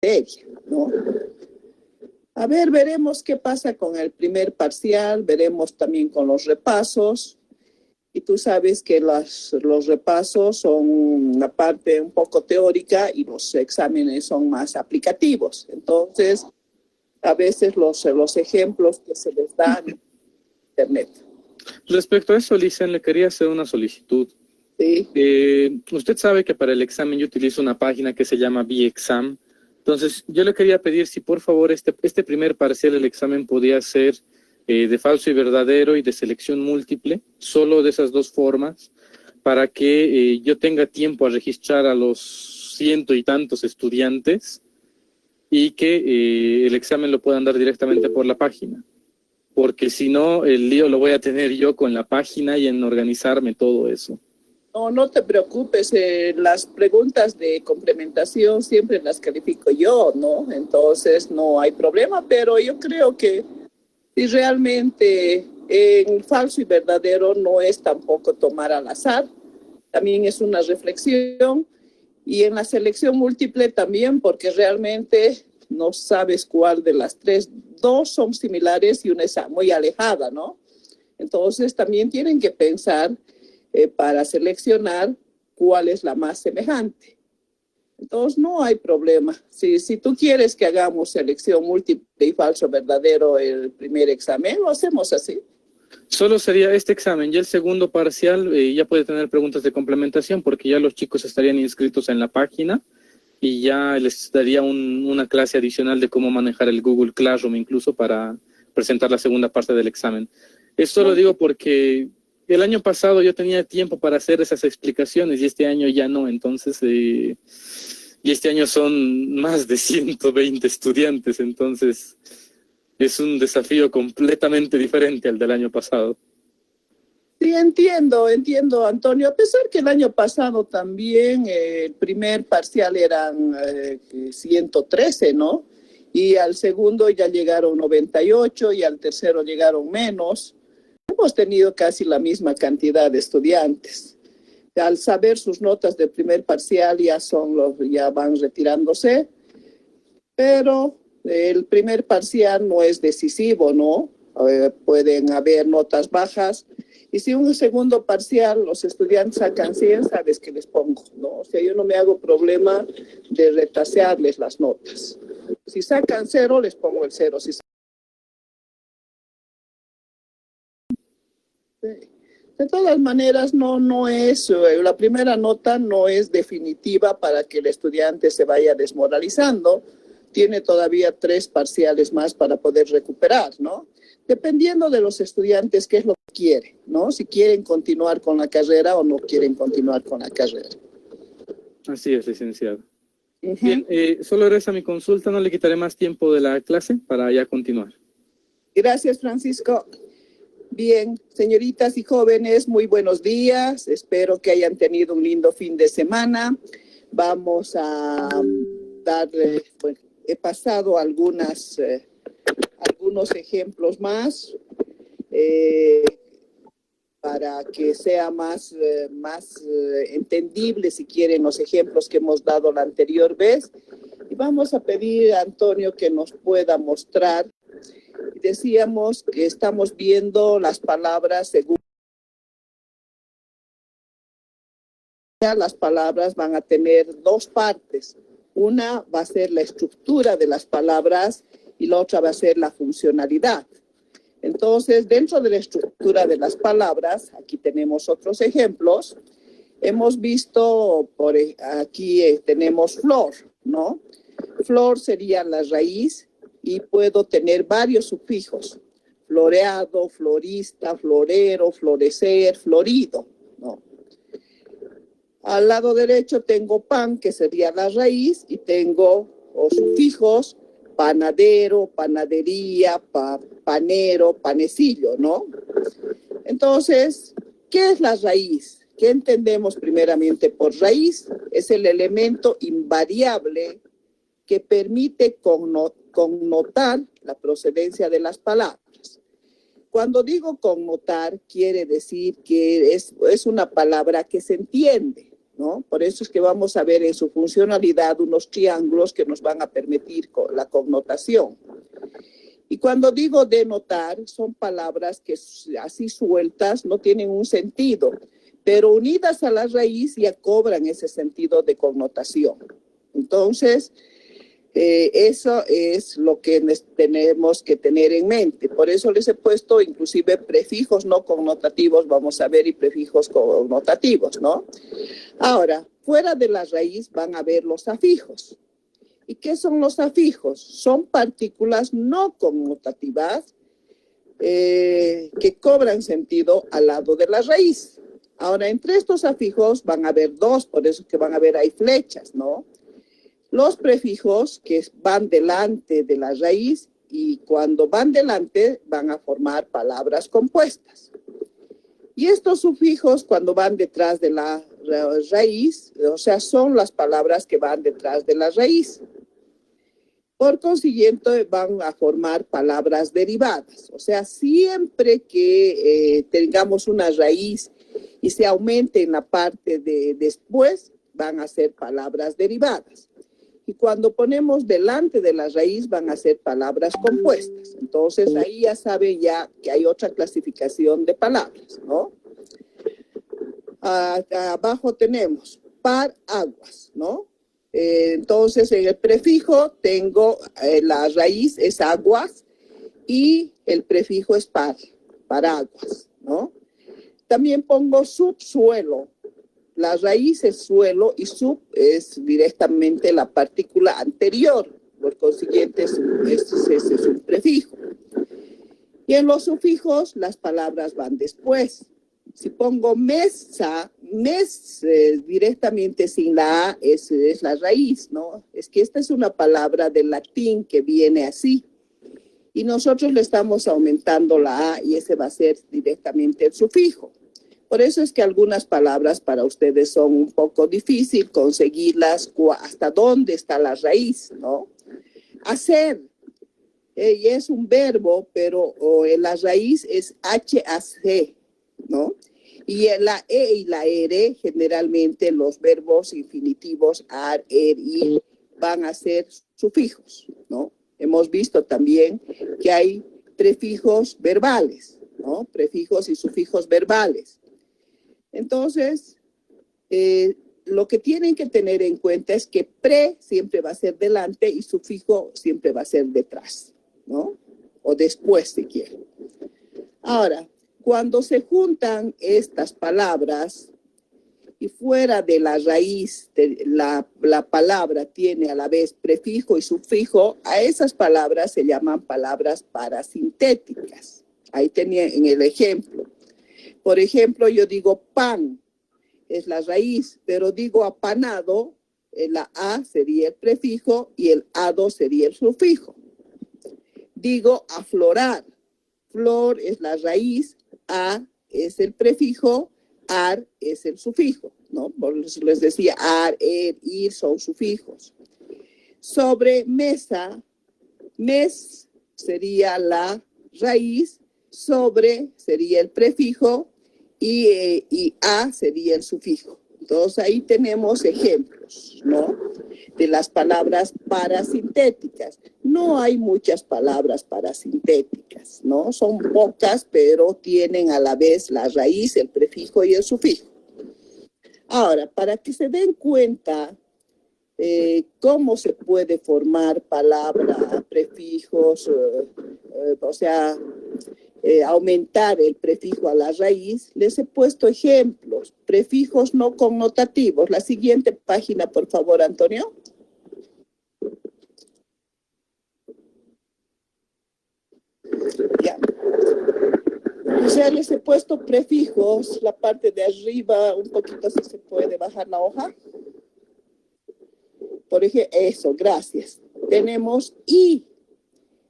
materia, ¿no? A ver, veremos qué pasa con el primer parcial, veremos también con los repasos. Y tú sabes que los repasos son una parte un poco teórica y los exámenes son más aplicativos. Entonces, a veces los ejemplos que se les dan en internet. Respecto a eso, Licen, le quería hacer una solicitud. Sí. Usted sabe que para el examen yo utilizo una página que se llama BExam. Entonces, yo le quería pedir si por favor este primer parcial del examen podía ser de falso y verdadero y de selección múltiple, solo de esas dos formas, para que yo tenga tiempo a registrar a los ciento y tantos estudiantes y que el examen lo puedan dar directamente por la página. Porque si no, el lío lo voy a tener yo con la página y en organizarme todo eso. No, no te preocupes, las preguntas de complementación siempre las califico yo, ¿no? Entonces no hay problema, pero yo creo que si realmente en falso y verdadero no es tampoco tomar al azar, también es una reflexión, y en la selección múltiple también, porque realmente no sabes cuál de las tres, dos son similares y una es muy alejada, ¿no? Entonces también tienen que pensar para seleccionar cuál es la más semejante. Entonces no hay problema. Si tú quieres que hagamos selección múltiple y falso verdadero el primer examen, lo hacemos así. Solo sería este examen, y el segundo parcial ya puede tener preguntas de complementación porque ya los chicos estarían inscritos en la página y ya les daría una clase adicional de cómo manejar el Google Classroom incluso para presentar la segunda parte del examen. Esto lo digo porque el año pasado yo tenía tiempo para hacer esas explicaciones y este año ya no, entonces, y este año son más de 120 estudiantes, entonces es un desafío completamente diferente al del año pasado. Sí, entiendo, Antonio. A pesar que el año pasado también el primer parcial eran 113, ¿no? Y al segundo ya llegaron 98 y al tercero llegaron menos. Hemos tenido casi la misma cantidad de estudiantes. Al saber sus notas del primer parcial ya van retirándose, pero el primer parcial no es decisivo, ¿no? Pueden haber notas bajas. Y si un segundo parcial los estudiantes sacan 100, sabes que les pongo, ¿no? O sea, yo no me hago problema de retasearles las notas. Si sacan 0, les pongo el 0. De todas maneras, no es, la primera nota no es definitiva para que el estudiante se vaya desmoralizando. Tiene todavía 3 parciales más para poder recuperar, ¿no? Dependiendo de los estudiantes, qué es lo que quieren, ¿no? Si quieren continuar con la carrera o no quieren continuar con la carrera. Así es, licenciado. Bien, solo resta mi consulta, no le quitaré más tiempo de la clase para ya continuar. Gracias, Francisco. Bien, señoritas y jóvenes, muy buenos días. Espero que hayan tenido un lindo fin de semana. Vamos a darle, bueno, he pasado algunos ejemplos más para que sea más entendible, si quieren, los ejemplos que hemos dado la anterior vez. Y vamos a pedir a Antonio que nos pueda mostrar. Decíamos que estamos viendo las palabras según las palabras van a tener 2 partes. Una va a ser la estructura de las palabras y la otra va a ser la funcionalidad. Entonces, dentro de la estructura de las palabras, aquí tenemos otros ejemplos. Hemos visto, aquí tenemos flor, ¿no? Flor sería la raíz y puedo tener varios sufijos. Floreado, florista, florero, florecer, florido, ¿no? Al lado derecho tengo pan, que sería la raíz, y tengo sufijos, panadero, panadería, panero, panecillo, ¿no? Entonces, ¿qué es la raíz? ¿Qué entendemos primeramente por raíz? Es el elemento invariable que permite connotar la procedencia de las palabras. Cuando digo connotar, quiere decir que es una palabra que se entiende, ¿no? Por eso es que vamos a ver en su funcionalidad unos triángulos que nos van a permitir la connotación. Y cuando digo denotar, son palabras que así sueltas no tienen un sentido, pero unidas a la raíz ya cobran ese sentido de connotación. Entonces, eso es lo que tenemos que tener en mente. Por eso les he puesto inclusive prefijos no connotativos, vamos a ver, y prefijos connotativos, ¿no? Ahora, fuera de la raíz van a ver los afijos. ¿Y qué son los afijos? Son partículas no connotativas que cobran sentido al lado de la raíz. Ahora, entre estos afijos van a haber dos, por eso que van a ver ahí flechas, ¿no? Los prefijos que van delante de la raíz y cuando van delante van a formar palabras compuestas. Y estos sufijos cuando van detrás de la raíz, o sea, son las palabras que van detrás de la raíz. Por consiguiente, van a formar palabras derivadas. O sea, siempre que tengamos una raíz y se aumente en la parte de después, van a ser palabras derivadas. Y cuando ponemos delante de la raíz, van a ser palabras compuestas. Entonces, ahí ya saben ya que hay otra clasificación de palabras, ¿no? Abajo tenemos paraguas, ¿no? Entonces, en el prefijo tengo la raíz es aguas y el prefijo es paraguas, ¿no? También pongo subsuelo. La raíz es suelo y sub es directamente la partícula anterior. Por consiguiente, es un prefijo. Y en los sufijos, las palabras van después. Si pongo mesa, directamente sin la A es la raíz, ¿no? Es que esta es una palabra del latín que viene así. Y nosotros le estamos aumentando la A y ese va a ser directamente el sufijo. Por eso es que algunas palabras para ustedes son un poco difícil conseguirlas hasta dónde está la raíz, ¿no? Hacer. Y es un verbo, pero la raíz es HAC, ¿no? Y la E y la R, generalmente los verbos infinitivos ar, er, ir, van a ser sufijos, ¿no? Hemos visto también que hay prefijos verbales, ¿no? Prefijos y sufijos verbales. Entonces, lo que tienen que tener en cuenta es que pre siempre va a ser delante y sufijo siempre va a ser detrás, ¿no? O después, si quieren. Ahora, cuando se juntan estas palabras y fuera de la raíz, la palabra tiene a la vez prefijo y sufijo, a esas palabras se llaman palabras parasintéticas. Ahí tenía en el ejemplo. Por ejemplo, yo digo pan, es la raíz, pero digo apanado, la A sería el prefijo y el ado sería el sufijo. Digo aflorar, flor es la raíz, A es el prefijo, ar es el sufijo, ¿no? Por eso les decía, ar, er, ir son sufijos. Sobre mesa, mes sería la raíz, sobre sería el prefijo y a sería el sufijo. Entonces ahí tenemos ejemplos, ¿no? De las palabras parasintéticas. No hay muchas palabras parasintéticas, ¿no? Son pocas, pero tienen a la vez la raíz, el prefijo y el sufijo. Ahora, para que se den cuenta cómo se puede formar palabra, prefijos, o sea, aumentar el prefijo a la raíz, les he puesto ejemplos, prefijos no connotativos. La siguiente página, por favor, Antonio. Ya. O sea, les he puesto prefijos, la parte de arriba, un poquito si se puede bajar la hoja. Por ejemplo, eso, gracias. Tenemos I.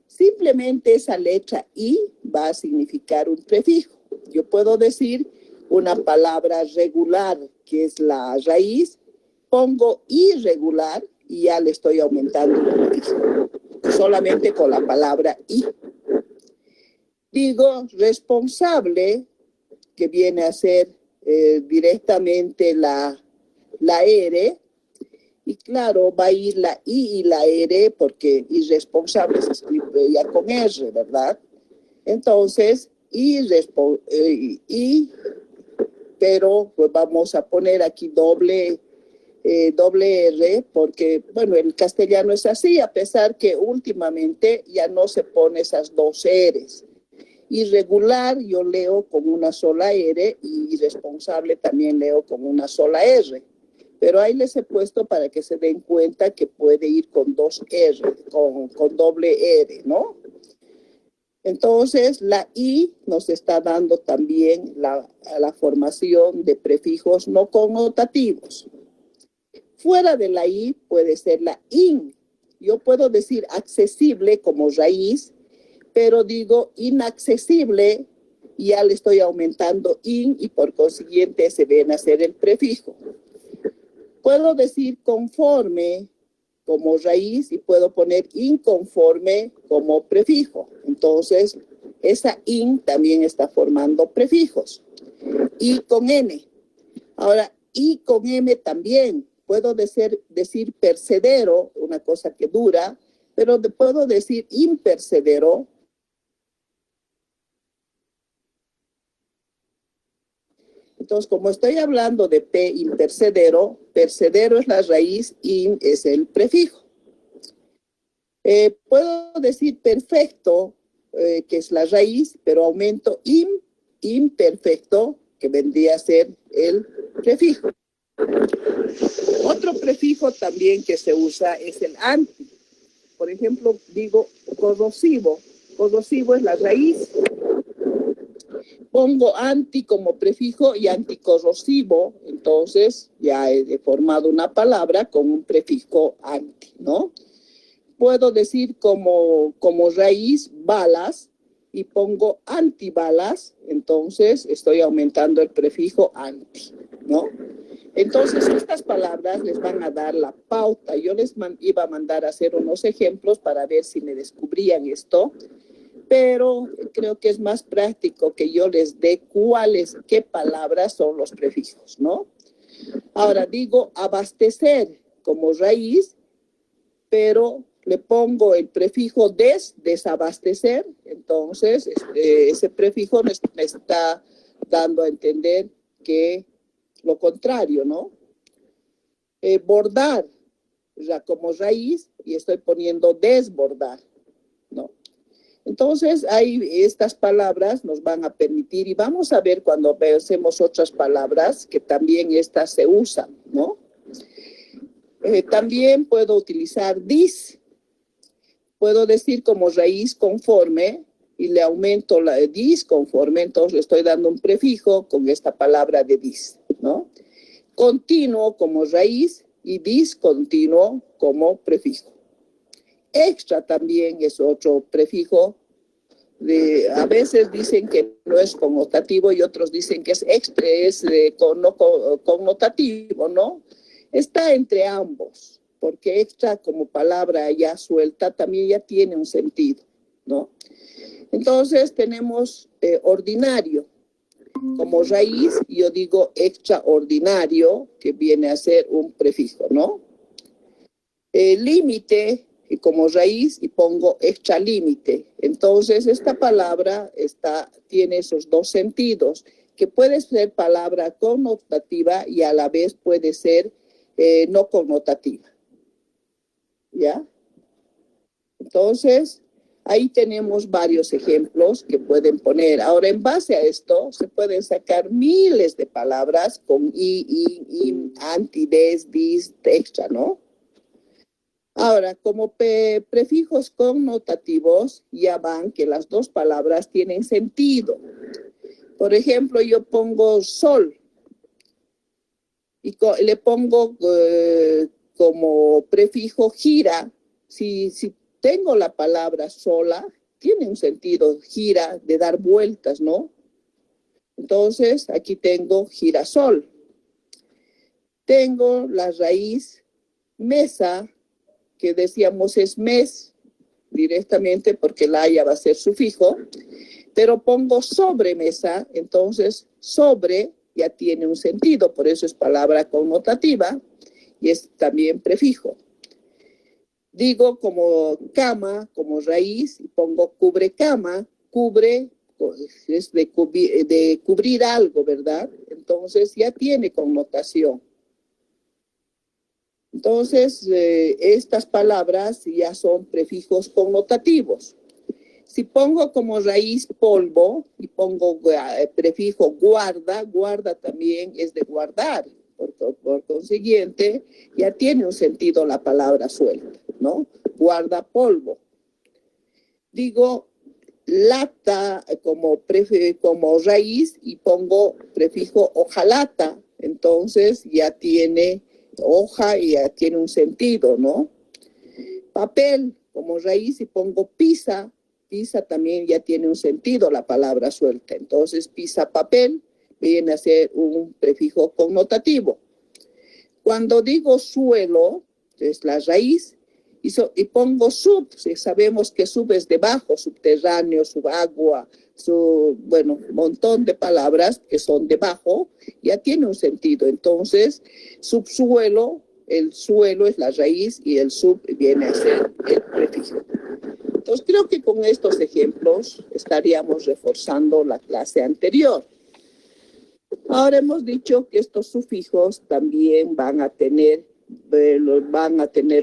Simplemente esa letra I va a significar un prefijo. Yo puedo decir una palabra regular, que es la raíz, pongo irregular y ya le estoy aumentando un prefijo. Solamente con la palabra I. Digo responsable, que viene a ser directamente la la R, y claro, va a ir la I y la R, porque irresponsable se escribe ya con R, ¿verdad? Entonces, pero pues vamos a poner aquí doble R, porque, bueno, el castellano es así, a pesar que últimamente ya no se pone esas dos R's. Irregular yo leo con una sola R y irresponsable también leo con una sola R. Pero ahí les he puesto para que se den cuenta que puede ir con dos R, con doble R, ¿no? Entonces, la I nos está dando también la formación de prefijos no connotativos. Fuera de la I puede ser la IN. Yo puedo decir accesible como raíz, pero digo inaccesible, y ya le estoy aumentando IN y por consiguiente se viene a ser el prefijo. Puedo decir conforme como raíz y puedo poner inconforme como prefijo. Entonces, esa IN también está formando prefijos. Y con N. Ahora, y con M también. Puedo decir percedero, una cosa que dura, pero puedo decir impercedero. Entonces, como estoy hablando de P impercedero, percedero es la raíz, in es el prefijo. Puedo decir perfecto, que es la raíz, pero aumento imperfecto, que vendría a ser el prefijo. Otro prefijo también que se usa es el anti. Por ejemplo, digo corrosivo. Corrosivo es la raíz. Pongo anti como prefijo y anticorrosivo, entonces ya he formado una palabra con un prefijo anti, ¿no? Puedo decir como raíz balas y pongo antibalas, entonces estoy aumentando el prefijo anti, ¿no? Entonces estas palabras les van a dar la pauta. Yo les iba a mandar a hacer unos ejemplos para ver si me descubrían esto, pero creo que es más práctico que yo les dé qué palabras son los prefijos, ¿no? Ahora digo abastecer como raíz, pero le pongo el prefijo desabastecer, entonces ese prefijo me está dando a entender que lo contrario, ¿no? Bordar ya como raíz y estoy poniendo desbordar, ¿no? Entonces, ahí estas palabras nos van a permitir, y vamos a ver cuando veamos otras palabras que también estas se usan, ¿no? También puedo utilizar dis. Puedo decir como raíz conforme y le aumento la dis conforme, entonces le estoy dando un prefijo con esta palabra de dis, ¿no? Continuo como raíz y discontinuo como prefijo. Extra también es otro prefijo. A veces dicen que no es connotativo y otros dicen que es extra, connotativo, ¿no? Está entre ambos, porque extra como palabra ya suelta también ya tiene un sentido, ¿no? Entonces tenemos ordinario como raíz, yo digo extraordinario, que viene a ser un prefijo, ¿no? Límite como raíz y pongo extralímite. Entonces, esta palabra tiene esos dos sentidos, que puede ser palabra connotativa y a la vez puede ser no connotativa. ¿Ya? Entonces, ahí tenemos varios ejemplos que pueden poner. Ahora, en base a esto, se pueden sacar miles de palabras con in, anti, des, dis, extra, ¿no? Ahora, como prefijos connotativos, ya van que las dos palabras tienen sentido. Por ejemplo, yo pongo sol y le pongo como prefijo gira. Si tengo la palabra sola, tiene un sentido gira de dar vueltas, ¿no? Entonces, aquí tengo girasol. Tengo la raíz mesa, que decíamos es mes directamente porque la haya va a ser sufijo, pero pongo sobremesa, entonces sobre ya tiene un sentido, por eso es palabra connotativa y es también prefijo. Digo como cama, como raíz, y pongo cubre cama, cubre es de cubrir algo, ¿verdad? Entonces ya tiene connotación. Entonces, estas palabras ya son prefijos connotativos. Si pongo como raíz polvo y pongo prefijo guarda, guarda también es de guardar. Por consiguiente, ya tiene un sentido la palabra suelta, ¿no? Guarda polvo. Digo lata como raíz y pongo prefijo hojalata. Entonces ya tiene hoja y ya tiene un sentido, ¿no? Papel como raíz y pongo pisa. Pisa también ya tiene un sentido la palabra suelta. Entonces, pisa papel viene a ser un prefijo connotativo. Cuando digo suelo, es la raíz, y pongo sub, si sabemos que sub es debajo, subterráneo, subagua, bueno, un montón de palabras que son debajo, ya tiene un sentido. Entonces, subsuelo, el suelo es la raíz y el sub viene a ser el prefijo. Entonces, creo que con estos ejemplos estaríamos reforzando la clase anterior. Ahora hemos dicho que estos sufijos también van a tener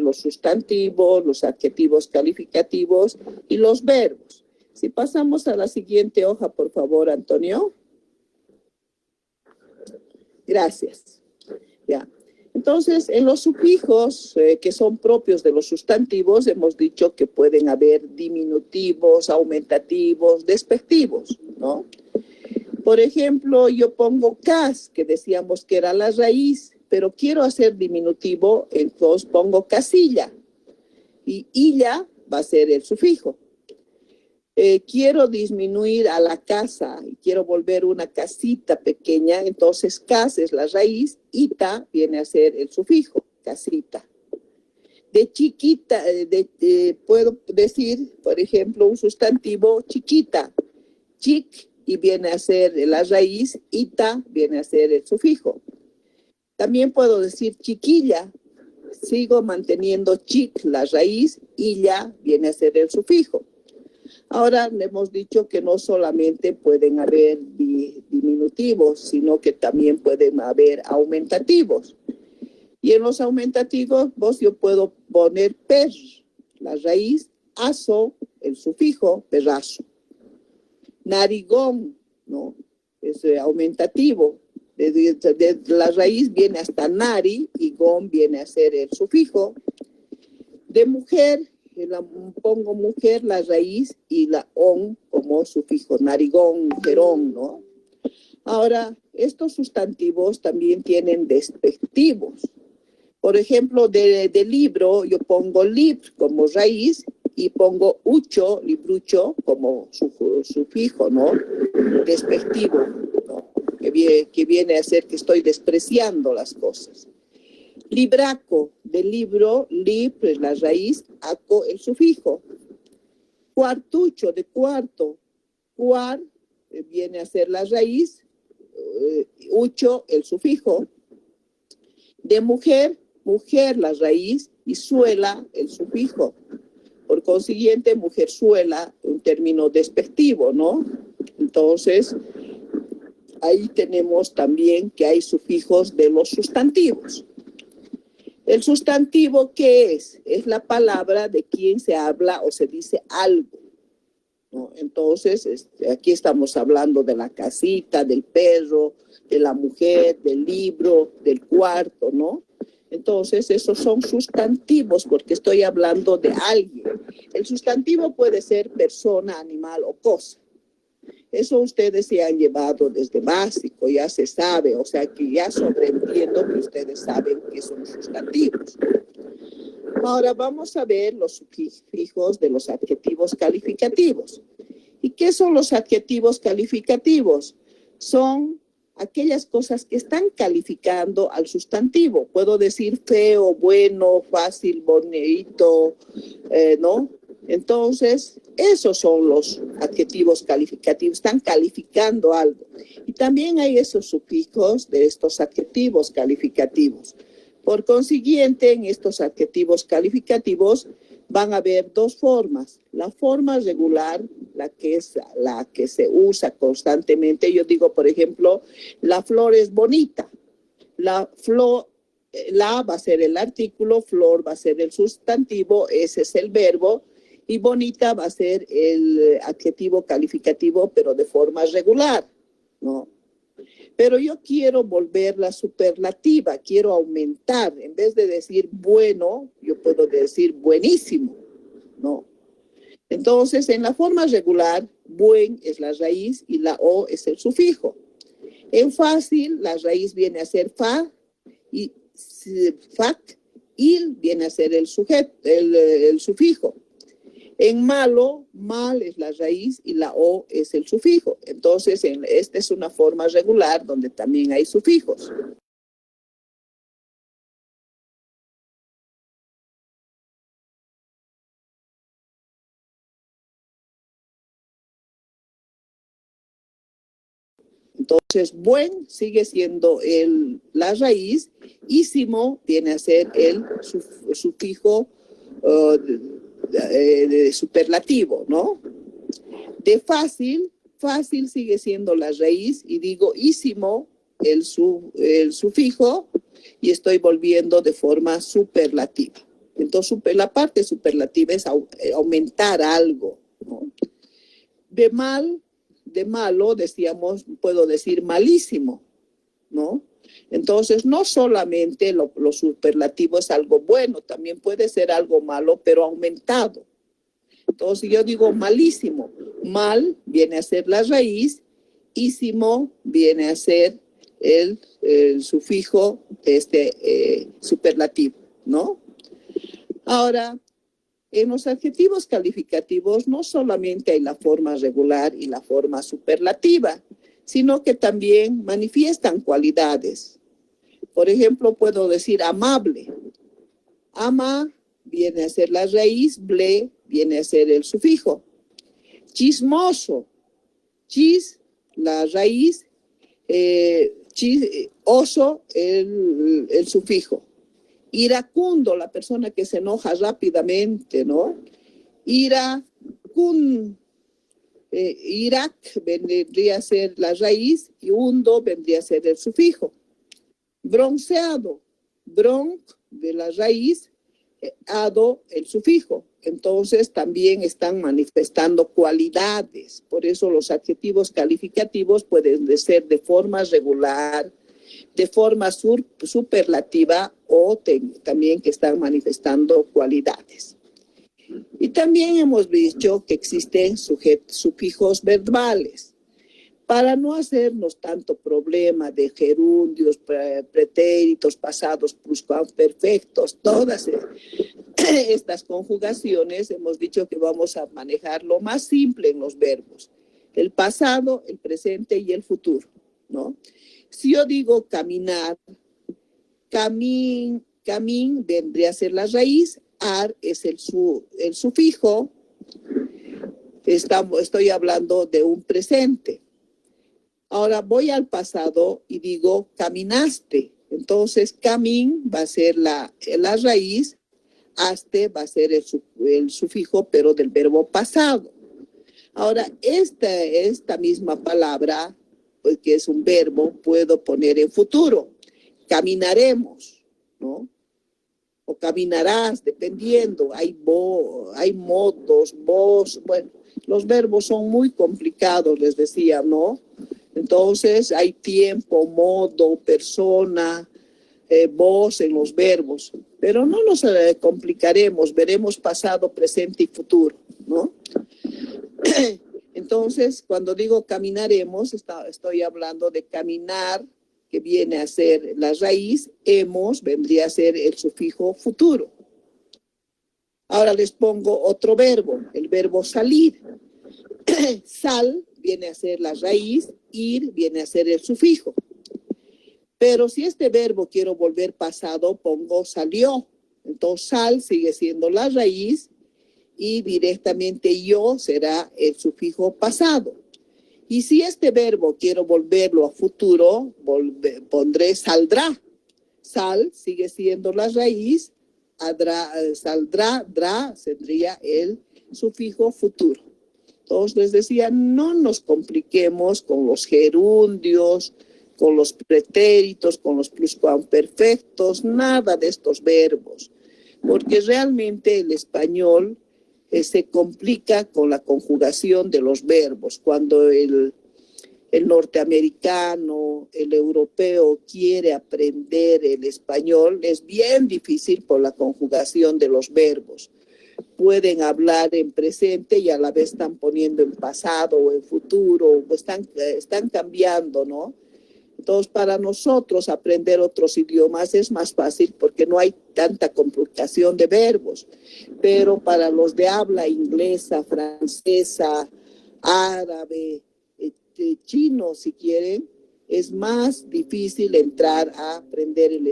los sustantivos, los adjetivos calificativos y los verbos. Si pasamos a la siguiente hoja, por favor, Antonio. Gracias. Ya. Entonces, en los sufijos que son propios de los sustantivos, hemos dicho que pueden haber diminutivos, aumentativos, despectivos, ¿no? Por ejemplo, yo pongo cas, que decíamos que era la raíz, pero quiero hacer diminutivo, entonces pongo casilla. Y illa va a ser el sufijo. Quiero disminuir a la casa y quiero volver una casita pequeña, entonces cas es la raíz, ita viene a ser el sufijo, casita. De chiquita, puedo decir, por ejemplo, un sustantivo chiquita, chic, y viene a ser la raíz, ita viene a ser el sufijo. También puedo decir chiquilla, sigo manteniendo chic, la raíz, illa viene a ser el sufijo. Ahora hemos dicho que no solamente pueden haber diminutivos, sino que también pueden haber aumentativos. Y en los aumentativos, yo puedo poner per, la raíz, aso, el sufijo, perrazo. Narigón, ¿no? Es aumentativo. De la raíz viene hasta nari y gon viene a ser el sufijo. De mujer, pongo mujer, la raíz, y la on como sufijo, narigón, mujerón, ¿no? Ahora, estos sustantivos también tienen despectivos. Por ejemplo, de libro, yo pongo lib como raíz y pongo ucho, librucho, como sufijo, ¿no? Despectivo, ¿no? Que viene a ser que estoy despreciando las cosas. Libraco, del libro, lib es la raíz, aco el sufijo. Cuartucho, de cuarto, cuar viene a ser la raíz, ucho el sufijo. De mujer, mujer la raíz y suela el sufijo. Por consiguiente, mujerzuela, un término despectivo, ¿no? Entonces, ahí tenemos también que hay sufijos de los sustantivos. El sustantivo, ¿qué es? Es la palabra de quien se habla o se dice algo, ¿no? Entonces, aquí estamos hablando de la casita, del perro, de la mujer, del libro, del cuarto, ¿no? Entonces, esos son sustantivos porque estoy hablando de alguien. El sustantivo puede ser persona, animal o cosa. Eso ustedes se han llevado desde básico, ya se sabe, o sea que ya sobreentiendo que ustedes saben que son sustantivos. Ahora vamos a ver los sufijos de los adjetivos calificativos. ¿Y qué son los adjetivos calificativos? Son aquellas cosas que están calificando al sustantivo. Puedo decir feo, bueno, fácil, bonito, ¿no? Entonces, Esos son los adjetivos calificativos, están calificando algo. Y también hay esos sufijos de estos adjetivos calificativos. Por consiguiente, en estos adjetivos calificativos van a haber dos formas. La forma regular, la que se usa constantemente. Yo digo, por ejemplo, la flor es bonita. La va a ser el artículo, flor va a ser el sustantivo, ese es el verbo, y bonita va a ser el adjetivo calificativo, pero de forma regular, ¿no? Pero yo quiero volverla superlativa, quiero aumentar. En vez de decir bueno, yo puedo decir buenísimo, ¿no? Entonces, en la forma regular, buen es la raíz y la o es el sufijo. En fácil, la raíz viene a ser fa y fac, il viene a ser el sujeto, el sufijo. En malo, mal es la raíz y la o es el sufijo. Entonces, esta es una forma regular donde también hay sufijos. Entonces, buen sigue siendo la raíz, ísimo viene a ser el sufijo de superlativo, ¿no? De fácil, fácil sigue siendo la raíz y digo ísimo el sufijo y estoy volviendo de forma superlativa. Entonces, la parte superlativa es aumentar algo, ¿no? De malo, decíamos, puedo decir malísimo, ¿no? Entonces, no solamente lo superlativo es algo bueno, también puede ser algo malo, pero aumentado. Entonces, yo digo malísimo. Mal viene a ser la raíz, ísimo viene a ser el sufijo de este superlativo, ¿no? Ahora, en los adjetivos calificativos no solamente hay la forma regular y la forma superlativa, sino que también manifiestan cualidades. Por ejemplo, puedo decir amable. Ama viene a ser la raíz, ble viene a ser el sufijo. Chismoso. Chis, la raíz, oso, el sufijo. Iracundo, la persona que se enoja rápidamente, ¿no? Irac vendría a ser la raíz y undo vendría a ser el sufijo. Bronceado, bronc de la raíz, ado el sufijo. Entonces también están manifestando cualidades. Por eso los adjetivos calificativos pueden ser de forma regular, de forma superlativa o también que están manifestando cualidades. Y también hemos visto que existen sufijos verbales. Para no hacernos tanto problema de gerundios, pretéritos, pasados, pluscuamperfectos, todas estas conjugaciones hemos dicho que vamos a manejar lo más simple en los verbos. El pasado, el presente y el futuro, ¿no? Si yo digo caminar, camín vendría a ser la raíz, ar es el sufijo, estoy hablando de un presente. Ahora voy al pasado y digo caminaste, entonces camín va a ser la raíz, aste va a ser el sufijo, pero del verbo pasado. Ahora, esta misma palabra, pues, que es un verbo, puedo poner en futuro. Caminaremos, ¿no? O caminarás, dependiendo. Hay modos, vos. Bueno, los verbos son muy complicados, les decía, ¿no? Entonces, hay tiempo, modo, persona, voz en los verbos. Pero no nos complicaremos, veremos pasado, presente y futuro, ¿no? Entonces, cuando digo caminaremos, estoy hablando de caminar, que viene a ser la raíz, hemos, vendría a ser el sufijo futuro. Ahora les pongo otro verbo, el verbo salir. Sal viene a ser la raíz, ir viene a ser el sufijo. Pero si este verbo quiero volver pasado, pongo salió. Entonces, sal sigue siendo la raíz, y directamente yo será el sufijo pasado. Y si este verbo quiero volverlo a futuro, pondré saldrá. Sal sigue siendo la raíz, saldrá, dra sería el sufijo futuro. Entonces les decía, no nos compliquemos con los gerundios, con los pretéritos, con los pluscuamperfectos, nada de estos verbos, porque realmente el español se complica con la conjugación de los verbos. Cuando el norteamericano, el europeo quiere aprender el español, es bien difícil por la conjugación de los verbos. Pueden hablar en presente y a la vez están poniendo en pasado o en futuro, o están cambiando, ¿no? Entonces, para nosotros aprender otros idiomas es más fácil porque no hay tanta complicación de verbos. Pero para los de habla inglesa, francesa, árabe, chino, si quieren, es más difícil entrar a aprender el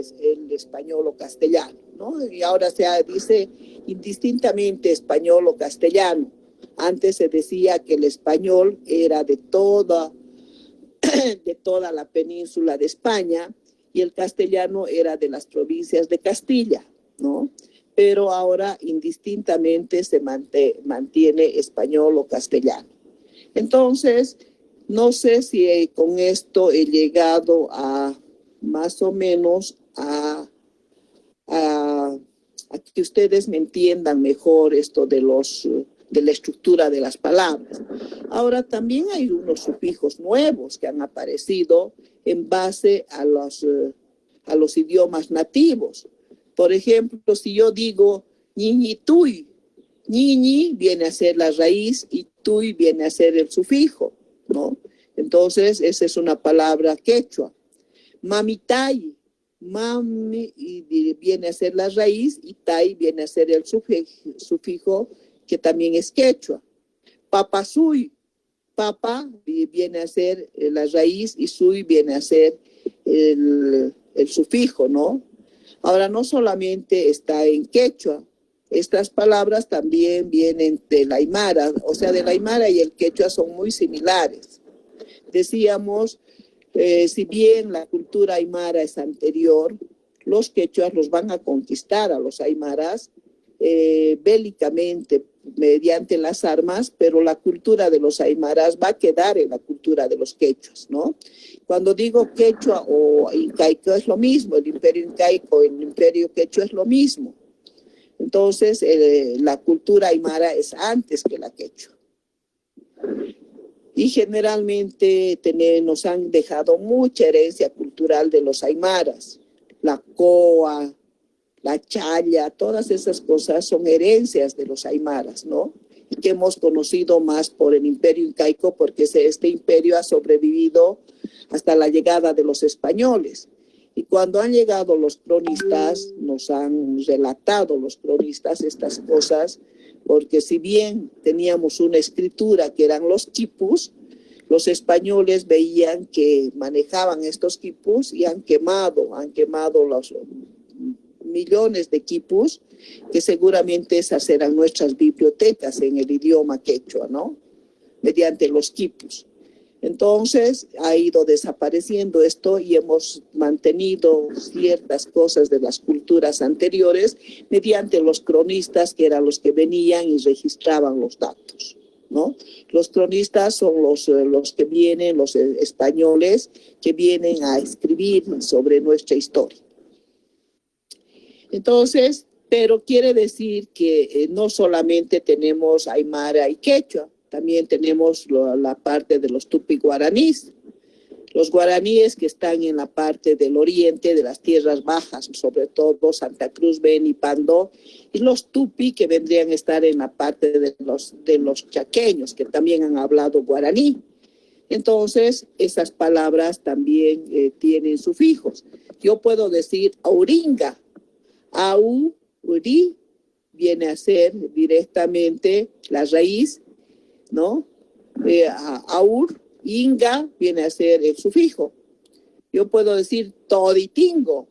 español o castellano, ¿no? Y ahora se dice indistintamente español o castellano. Antes se decía que el español era de toda la península de España y el castellano era de las provincias de Castilla, ¿no? Pero ahora indistintamente se mantiene español o castellano. Entonces, no sé si con esto he llegado a más o menos a que ustedes me entiendan mejor esto de la estructura de las palabras. Ahora también hay unos sufijos nuevos que han aparecido en base a los idiomas nativos. Por ejemplo, si yo digo ñiñi tuy, ñiñi viene a ser la raíz y tuy viene a ser el sufijo, ¿no? Entonces, esa es una palabra quechua. Mamitai, mami viene a ser la raíz y tai viene a ser el sufijo que también es quechua. Papasui, papa viene a ser la raíz y sui viene a ser el sufijo, ¿no? Ahora, no solamente está en quechua, estas palabras también vienen del aymara, o sea, del aymara y el quechua son muy similares. Decíamos, si bien la cultura aymara es anterior, los quechuas los van a conquistar a los aymaras bélicamente mediante las armas, pero la cultura de los aymaras va a quedar en la cultura de los quechuas, ¿no? Cuando digo quechua o incaico es lo mismo, el imperio incaico, el imperio quechua es lo mismo. Entonces, la cultura aymara es antes que la quechua. Y generalmente nos han dejado mucha herencia cultural de los aymaras. La coa, la chaya, todas esas cosas son herencias de los aymaras, ¿no? Y que hemos conocido más por el imperio incaico porque este imperio ha sobrevivido hasta la llegada de los españoles. Y cuando han llegado los cronistas, nos han relatado los cronistas estas cosas, porque si bien teníamos una escritura que eran los quipus, los españoles veían que manejaban estos quipus y han quemado los millones de quipus, que seguramente esas eran nuestras bibliotecas en el idioma quechua, ¿no? Mediante los quipus. Entonces ha ido desapareciendo esto y hemos mantenido ciertas cosas de las culturas anteriores mediante los cronistas, que eran los que venían y registraban los datos, ¿no? Los cronistas son los que vienen, los españoles que vienen a escribir sobre nuestra historia. Entonces, pero quiere decir que no solamente tenemos aymara y quechua, también tenemos la parte de los tupi guaraníes. Los guaraníes que están en la parte del oriente de las tierras bajas, sobre todo Santa Cruz, Beni, Pando, y los tupi que vendrían a estar en la parte de los chaqueños, que también han hablado guaraní. Entonces, esas palabras también tienen sufijos. Yo puedo decir auringa, au, uri, viene a ser directamente la raíz, ¿no? Aur, inga, viene a ser el sufijo. Yo puedo decir toditingo.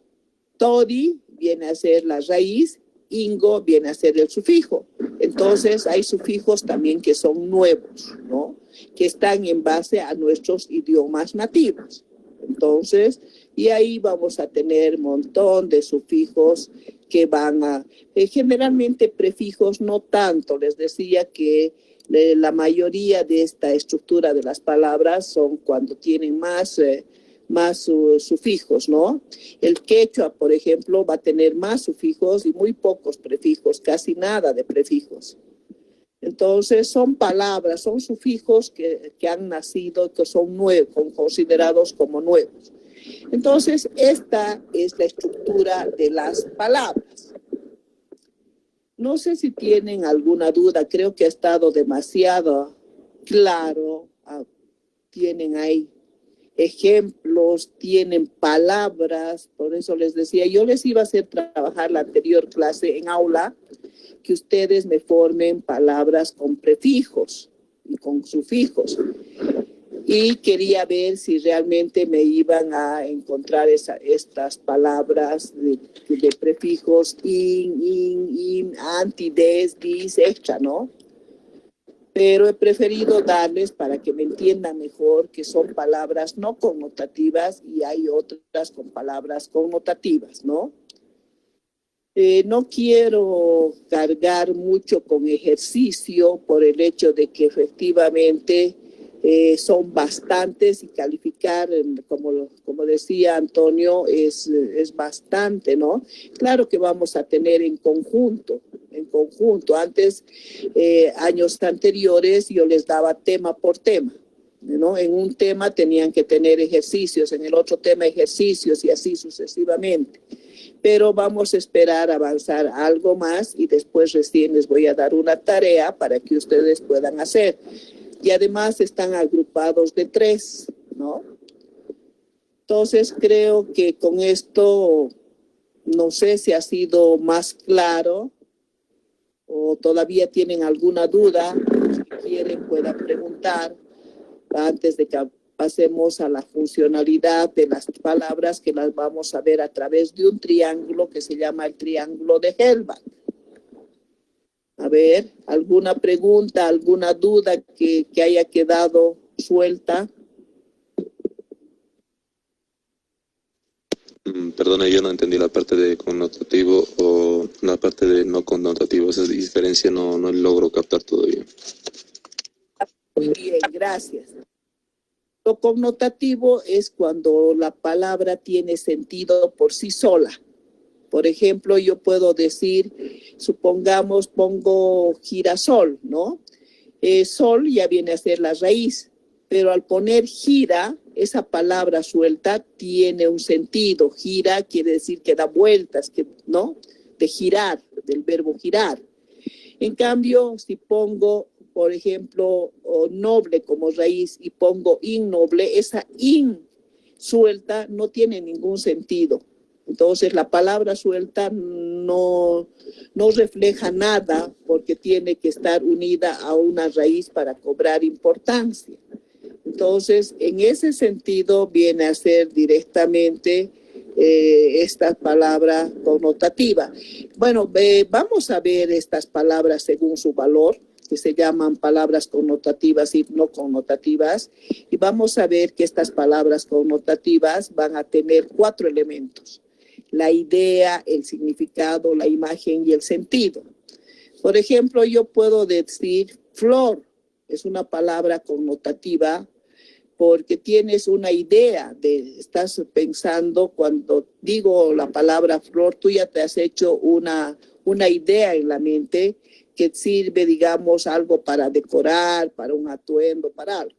Todi viene a ser la raíz, ingo viene a ser el sufijo. Entonces hay sufijos también que son nuevos, ¿no? Que están en base a nuestros idiomas nativos. Entonces, y ahí vamos a tener un montón de sufijos que van a, generalmente prefijos no tanto. Les decía que la mayoría de esta estructura de las palabras son cuando tienen más sufijos, ¿no? El quechua, por ejemplo, va a tener más sufijos y muy pocos prefijos, casi nada de prefijos. Entonces son palabras, son sufijos que han nacido, que son nuevos, considerados como nuevos. Entonces esta es la estructura de las palabras. No sé si tienen alguna duda, creo que ha estado demasiado claro. Tienen ahí ejemplos, tienen palabras, por eso les decía, yo les iba a hacer trabajar la anterior clase en aula, que ustedes me formen palabras con prefijos y con sufijos. Y quería ver si realmente me iban a encontrar estas palabras de prefijos in, anti, des, dis, extra, ¿no? Pero he preferido darles para que me entiendan mejor que son palabras no connotativas y hay otras con palabras connotativas, ¿no? No quiero cargar mucho con ejercicio por el hecho de que efectivamente son bastantes y calificar, como decía Antonio, es bastante, ¿no? Claro que vamos a tener en conjunto. Antes, años anteriores, yo les daba tema por tema, ¿no? En un tema tenían que tener ejercicios, en el otro tema ejercicios y así sucesivamente. Pero vamos a esperar avanzar algo más y después recién les voy a dar una tarea para que ustedes puedan hacer. Y además están agrupados de 3, ¿no? Entonces creo que con esto, no sé si ha sido más claro o todavía tienen alguna duda. Si quieren puedan preguntar antes de que pasemos a la funcionalidad de las palabras, que las vamos a ver a través de un triángulo que se llama el triángulo de Hellman. A ver, ¿alguna pregunta, alguna duda que haya quedado suelta? Perdone, yo no entendí la parte de connotativo o la parte de no connotativo. Esa diferencia no logro captar todavía. Muy bien, gracias. Lo connotativo es cuando la palabra tiene sentido por sí sola. Por ejemplo, yo puedo decir, supongamos, pongo girasol, ¿no? Sol ya viene a ser la raíz, pero al poner gira, esa palabra suelta tiene un sentido. Gira quiere decir que da vueltas, ¿no? De girar, del verbo girar. En cambio, si pongo, por ejemplo, noble como raíz y pongo innoble, esa in suelta no tiene ningún sentido. Entonces la palabra suelta no refleja nada porque tiene que estar unida a una raíz para cobrar importancia. Entonces, en ese sentido viene a ser directamente esta palabra connotativa. Bueno, vamos a ver estas palabras según su valor, que se llaman palabras connotativas y no connotativas, y vamos a ver que estas palabras connotativas van a tener 4 elementos: la idea, el significado, la imagen y el sentido. Por ejemplo, yo puedo decir flor, es una palabra connotativa porque tienes una idea, estás pensando, cuando digo la palabra flor, tú ya te has hecho una idea en la mente que sirve, digamos, algo para decorar, para un atuendo, para algo.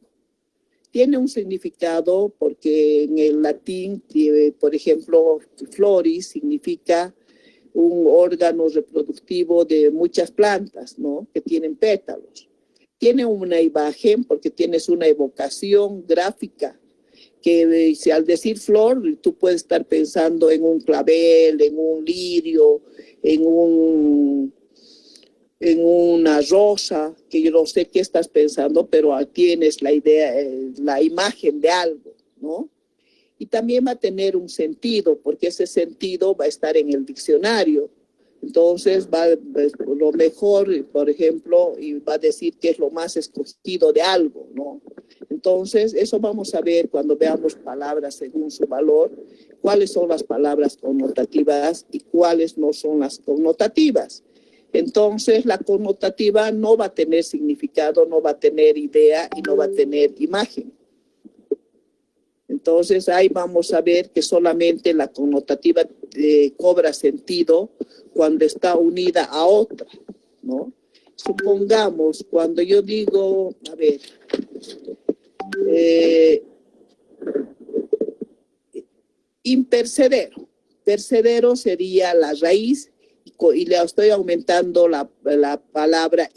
Tiene un significado porque en el latín, por ejemplo, floris significa un órgano reproductivo de muchas plantas, ¿no? Que tienen pétalos. Tiene una imagen porque tienes una evocación gráfica que si al decir flor, tú puedes estar pensando en un clavel, en un lirio, en una rosa, que yo no sé qué estás pensando, pero tienes la idea, la imagen de algo, ¿no? Y también va a tener un sentido, porque ese sentido va a estar en el diccionario. Entonces, lo mejor, por ejemplo, y va a decir que es lo más escogido de algo, ¿no? Entonces, eso vamos a ver cuando veamos palabras según su valor, cuáles son las palabras connotativas y cuáles no son las connotativas. Entonces, la connotativa no va a tener significado, no va a tener idea y no va a tener imagen. Entonces, ahí vamos a ver que solamente la connotativa cobra sentido cuando está unida a otra, ¿no? Supongamos, cuando yo digo, a ver, impercedero. Percedero sería la raíz y le estoy aumentando la palabra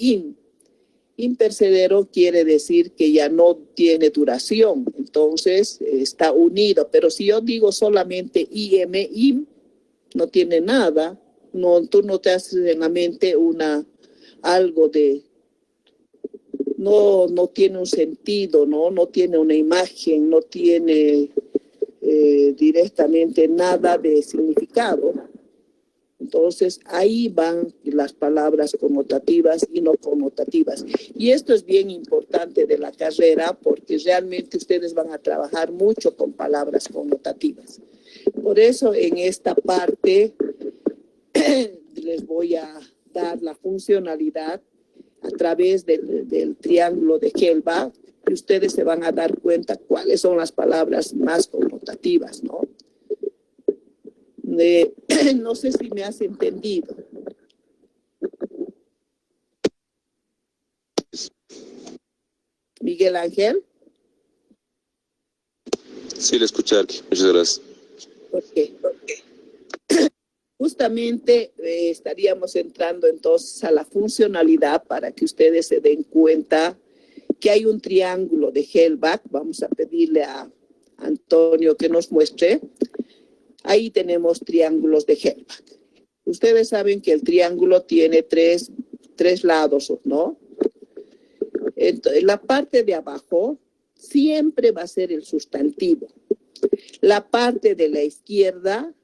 Impercedero quiere decir que ya no tiene duración, entonces está unido. Pero si yo digo solamente im, no tiene nada, no, tú no te haces en la mente algo de, no tiene un sentido, no tiene una imagen, no tiene directamente nada de significado. Entonces, ahí van las palabras connotativas y no connotativas. Y esto es bien importante de la carrera porque realmente ustedes van a trabajar mucho con palabras connotativas. Por eso, en esta parte, les voy a dar la funcionalidad a través del triángulo de Hellbach y ustedes se van a dar cuenta cuáles son las palabras más connotativas, ¿no? No sé si me has entendido. Miguel Ángel. Sí, le escuché aquí. Muchas gracias. ¿Por qué? Justamente estaríamos entrando entonces a la funcionalidad para que ustedes se den cuenta que hay un triángulo de Hellbach. Vamos a pedirle a Antonio que nos muestre. Ahí tenemos triángulos de Hellbach. Ustedes saben que el triángulo tiene tres lados, ¿no? Entonces, la parte de abajo siempre va a ser el sustantivo. La parte de la izquierda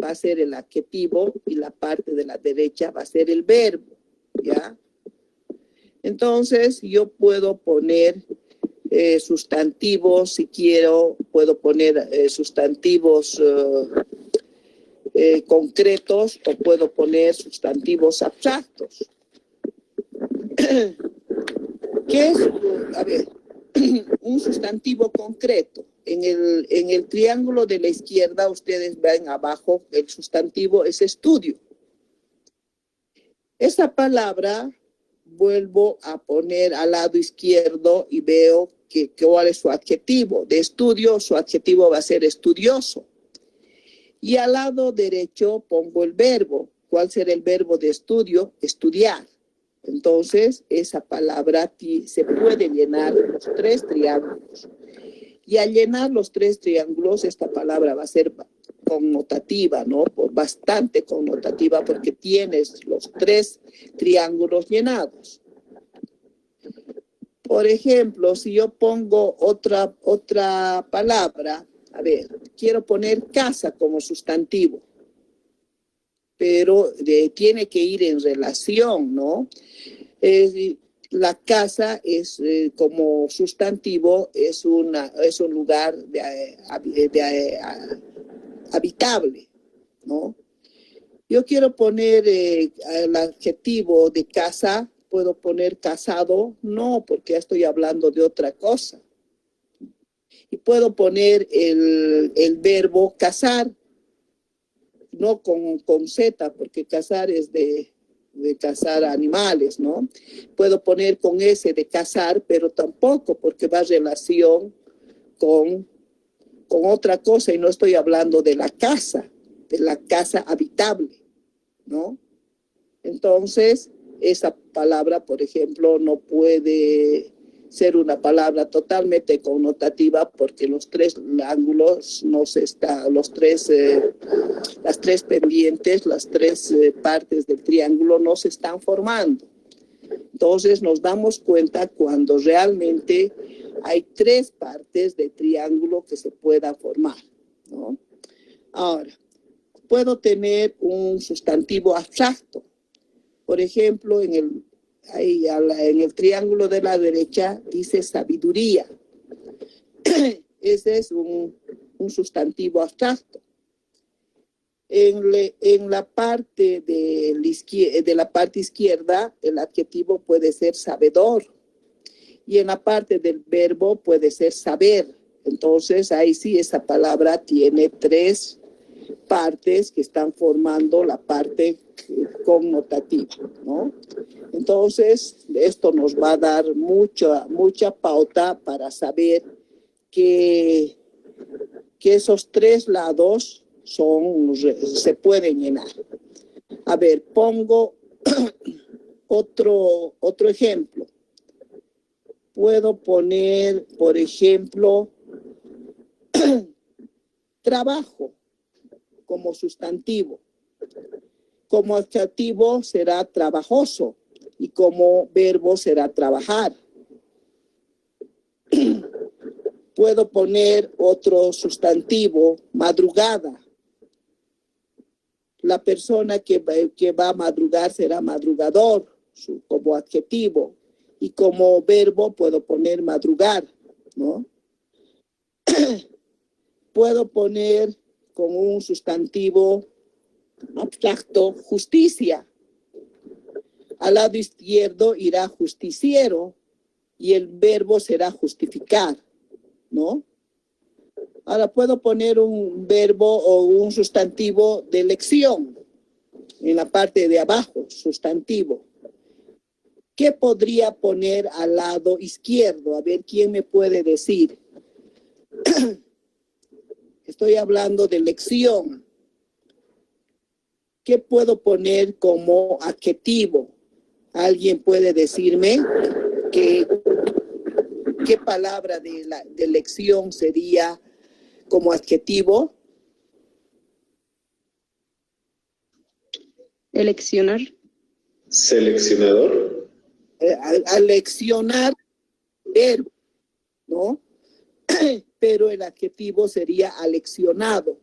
va a ser el adjetivo y la parte de la derecha va a ser el verbo, ¿ya? Entonces, yo puedo poner sustantivos, si quiero, puedo poner sustantivos concretos o puedo poner sustantivos abstractos. ¿Qué es? A ver, un sustantivo concreto. En el triángulo de la izquierda, ustedes ven abajo, el sustantivo es estudio. Esa palabra vuelvo a poner al lado izquierdo y veo cuál es su adjetivo. De estudio, su adjetivo va a ser estudioso. Y al lado derecho pongo el verbo. ¿Cuál será el verbo de estudio? Estudiar. Entonces, esa palabra se puede llenar los tres triángulos. Y al llenar los tres triángulos, esta palabra va a ser connotativa, ¿no? Bastante connotativa porque tienes los tres triángulos llenados. Por ejemplo, si yo pongo otra palabra, a ver, quiero poner casa como sustantivo, pero tiene que ir en relación, ¿no? La casa es como sustantivo, es un lugar habitable, ¿no? Yo quiero poner el adjetivo de casa, ¿puedo poner casado? No, porque ya estoy hablando de otra cosa. Y puedo poner el verbo cazar, no con Z, porque cazar es de cazar animales, ¿no? Puedo poner con S de cazar, pero tampoco, porque va en relación con otra cosa y no estoy hablando de la casa habitable, ¿no? Entonces, esa palabra, por ejemplo, no puede ser una palabra totalmente connotativa porque los tres ángulos las tres pendientes, las tres partes del triángulo no se están formando. Entonces nos damos cuenta cuando realmente hay tres partes de triángulo que se puedan formar, ¿no? Ahora, puedo tener un sustantivo abstracto. Por ejemplo, en el triángulo de la derecha dice sabiduría. Ese es un sustantivo abstracto. En la parte de la parte izquierda, el adjetivo puede ser sabedor. Y en la parte del verbo puede ser saber. Entonces, ahí sí, esa palabra tiene tres partes que están formando la parte connotativa, ¿no? Entonces, esto nos va a dar mucha pauta para saber que esos tres lados se pueden llenar. A ver, pongo otro ejemplo. Puedo poner, por ejemplo, trabajo como sustantivo. Como adjetivo será trabajoso y como verbo será trabajar. Puedo poner otro sustantivo, madrugada. La persona que va a madrugar será madrugador como adjetivo. Y como verbo puedo poner madrugar, ¿no? Puedo poner como un sustantivo abstracto justicia. Al lado izquierdo irá justiciero y el verbo será justificar, ¿no? Ahora puedo poner un verbo o un sustantivo de elección en la parte de abajo, sustantivo. ¿Qué podría poner al lado izquierdo? A ver, ¿quién me puede decir? Estoy hablando de elección. ¿Qué puedo poner como adjetivo? ¿Alguien puede decirme qué palabra de elección sería como adjetivo? Eleccionar. Seleccionador. Aleccionar verbo, ¿no? Pero el adjetivo sería aleccionado,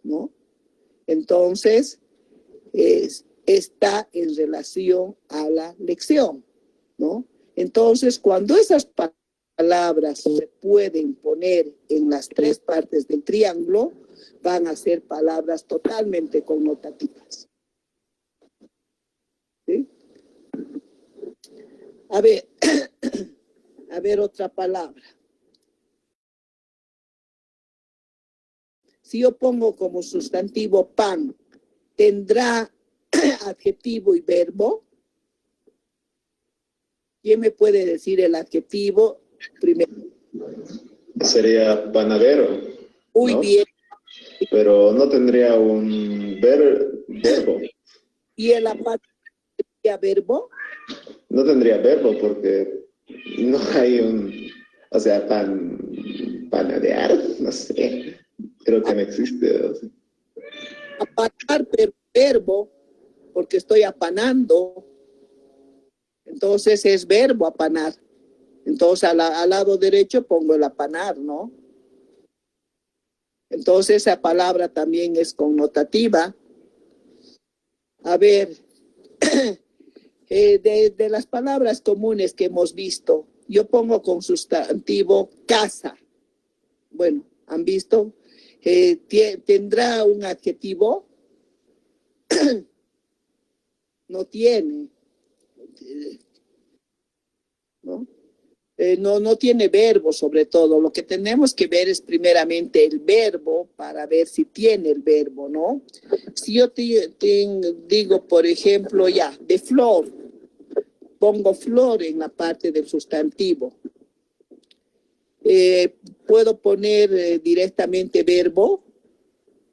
¿no? Entonces, está en relación a la lección, ¿no? Entonces, cuando esas palabras se pueden poner en las tres partes del triángulo, van a ser palabras totalmente connotativas. ¿Sí? A ver otra palabra. Si yo pongo como sustantivo pan, ¿tendrá adjetivo y verbo? ¿Quién me puede decir el adjetivo primero? Sería panadero. Muy ¿no? bien. Pero no tendría un verbo. ¿Y el aparte tendría verbo? No tendría verbo porque no hay o sea, panadear, no sé. Creo que no existe. O sea. Apanar, pero verbo, porque estoy apanando. Entonces es verbo apanar. Entonces al lado derecho pongo el apanar, ¿no? Entonces esa palabra también es connotativa. A ver, de las palabras comunes que hemos visto, yo pongo con sustantivo casa. Bueno, ¿han visto? ¿Tendrá un adjetivo? No tiene. ¿No? No tiene verbo sobre todo. Lo que tenemos que ver es primeramente el verbo para ver si tiene el verbo, ¿no? Si yo digo, por ejemplo, de flor, pongo flor en la parte del sustantivo. Puedo poner directamente verbo,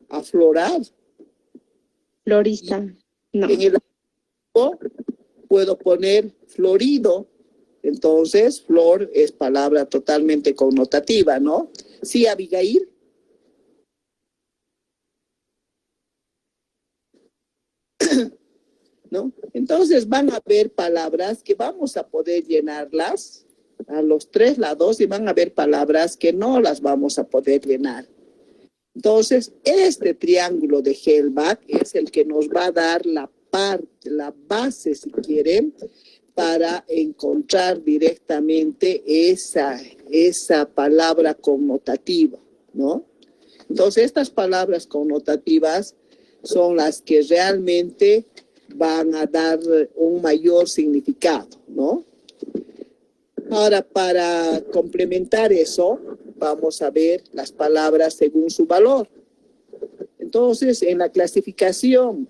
aflorar. Florista. No. En el adjetivo puedo poner florido. Entonces, flor es palabra totalmente connotativa, ¿no? Sí, Abigail. ¿No? Entonces van a haber palabras que vamos a poder llenarlas a los tres lados y van a haber palabras que no las vamos a poder llenar. Entonces, este triángulo de Hellback es el que nos va a dar la base, si quieren, para encontrar directamente esa palabra connotativa, ¿no? Entonces, estas palabras connotativas son las que realmente van a dar un mayor significado, ¿no? Ahora, para complementar eso, vamos a ver las palabras según su valor. Entonces, en la clasificación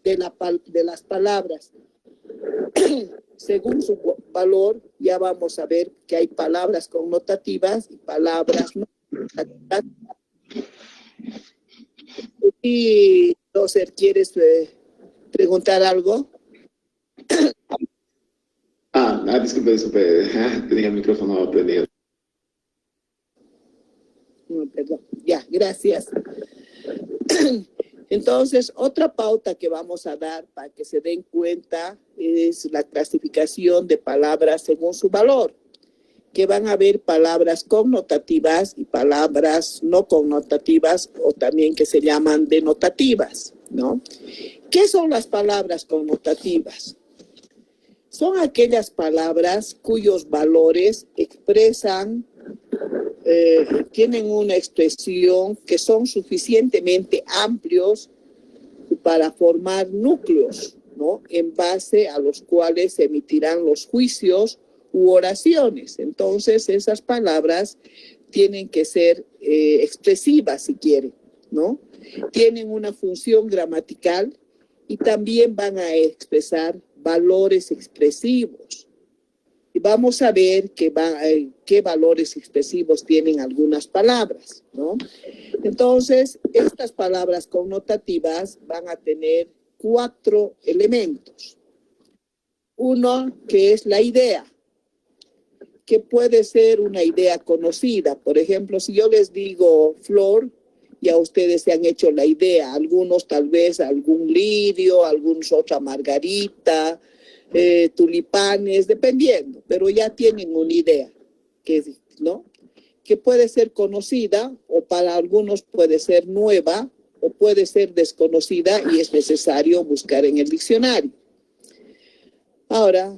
de las palabras según su valor, ya vamos a ver que hay palabras connotativas y palabras no connotativas. Y, Loser, ¿quieres preguntar algo? Disculpe, tenía el micrófono prendido. Perdón, ya, gracias. Entonces, otra pauta que vamos a dar para que se den cuenta es la clasificación de palabras según su valor, que van a haber palabras connotativas y palabras no connotativas, o también que se llaman denotativas, ¿no? ¿Qué son las palabras connotativas? Son aquellas palabras cuyos valores expresan, tienen una expresión que son suficientemente amplios para formar núcleos, ¿no? En base a los cuales se emitirán los juicios u oraciones. Entonces, esas palabras tienen que ser expresivas, si quieren, ¿no? Tienen una función gramatical y también van a expresar valores expresivos. Y vamos a ver qué valores expresivos tienen algunas palabras, ¿no? Entonces, estas palabras connotativas van a tener 4 elementos. Uno, que es la idea, que puede ser una idea conocida. Por ejemplo, si yo les digo flor, ya ustedes se han hecho la idea. Algunos tal vez algún lirio, algunos otra margarita, tulipanes, dependiendo, pero ya tienen una idea, ¿no? Que puede ser conocida o para algunos puede ser nueva o puede ser desconocida y es necesario buscar en el diccionario. Ahora,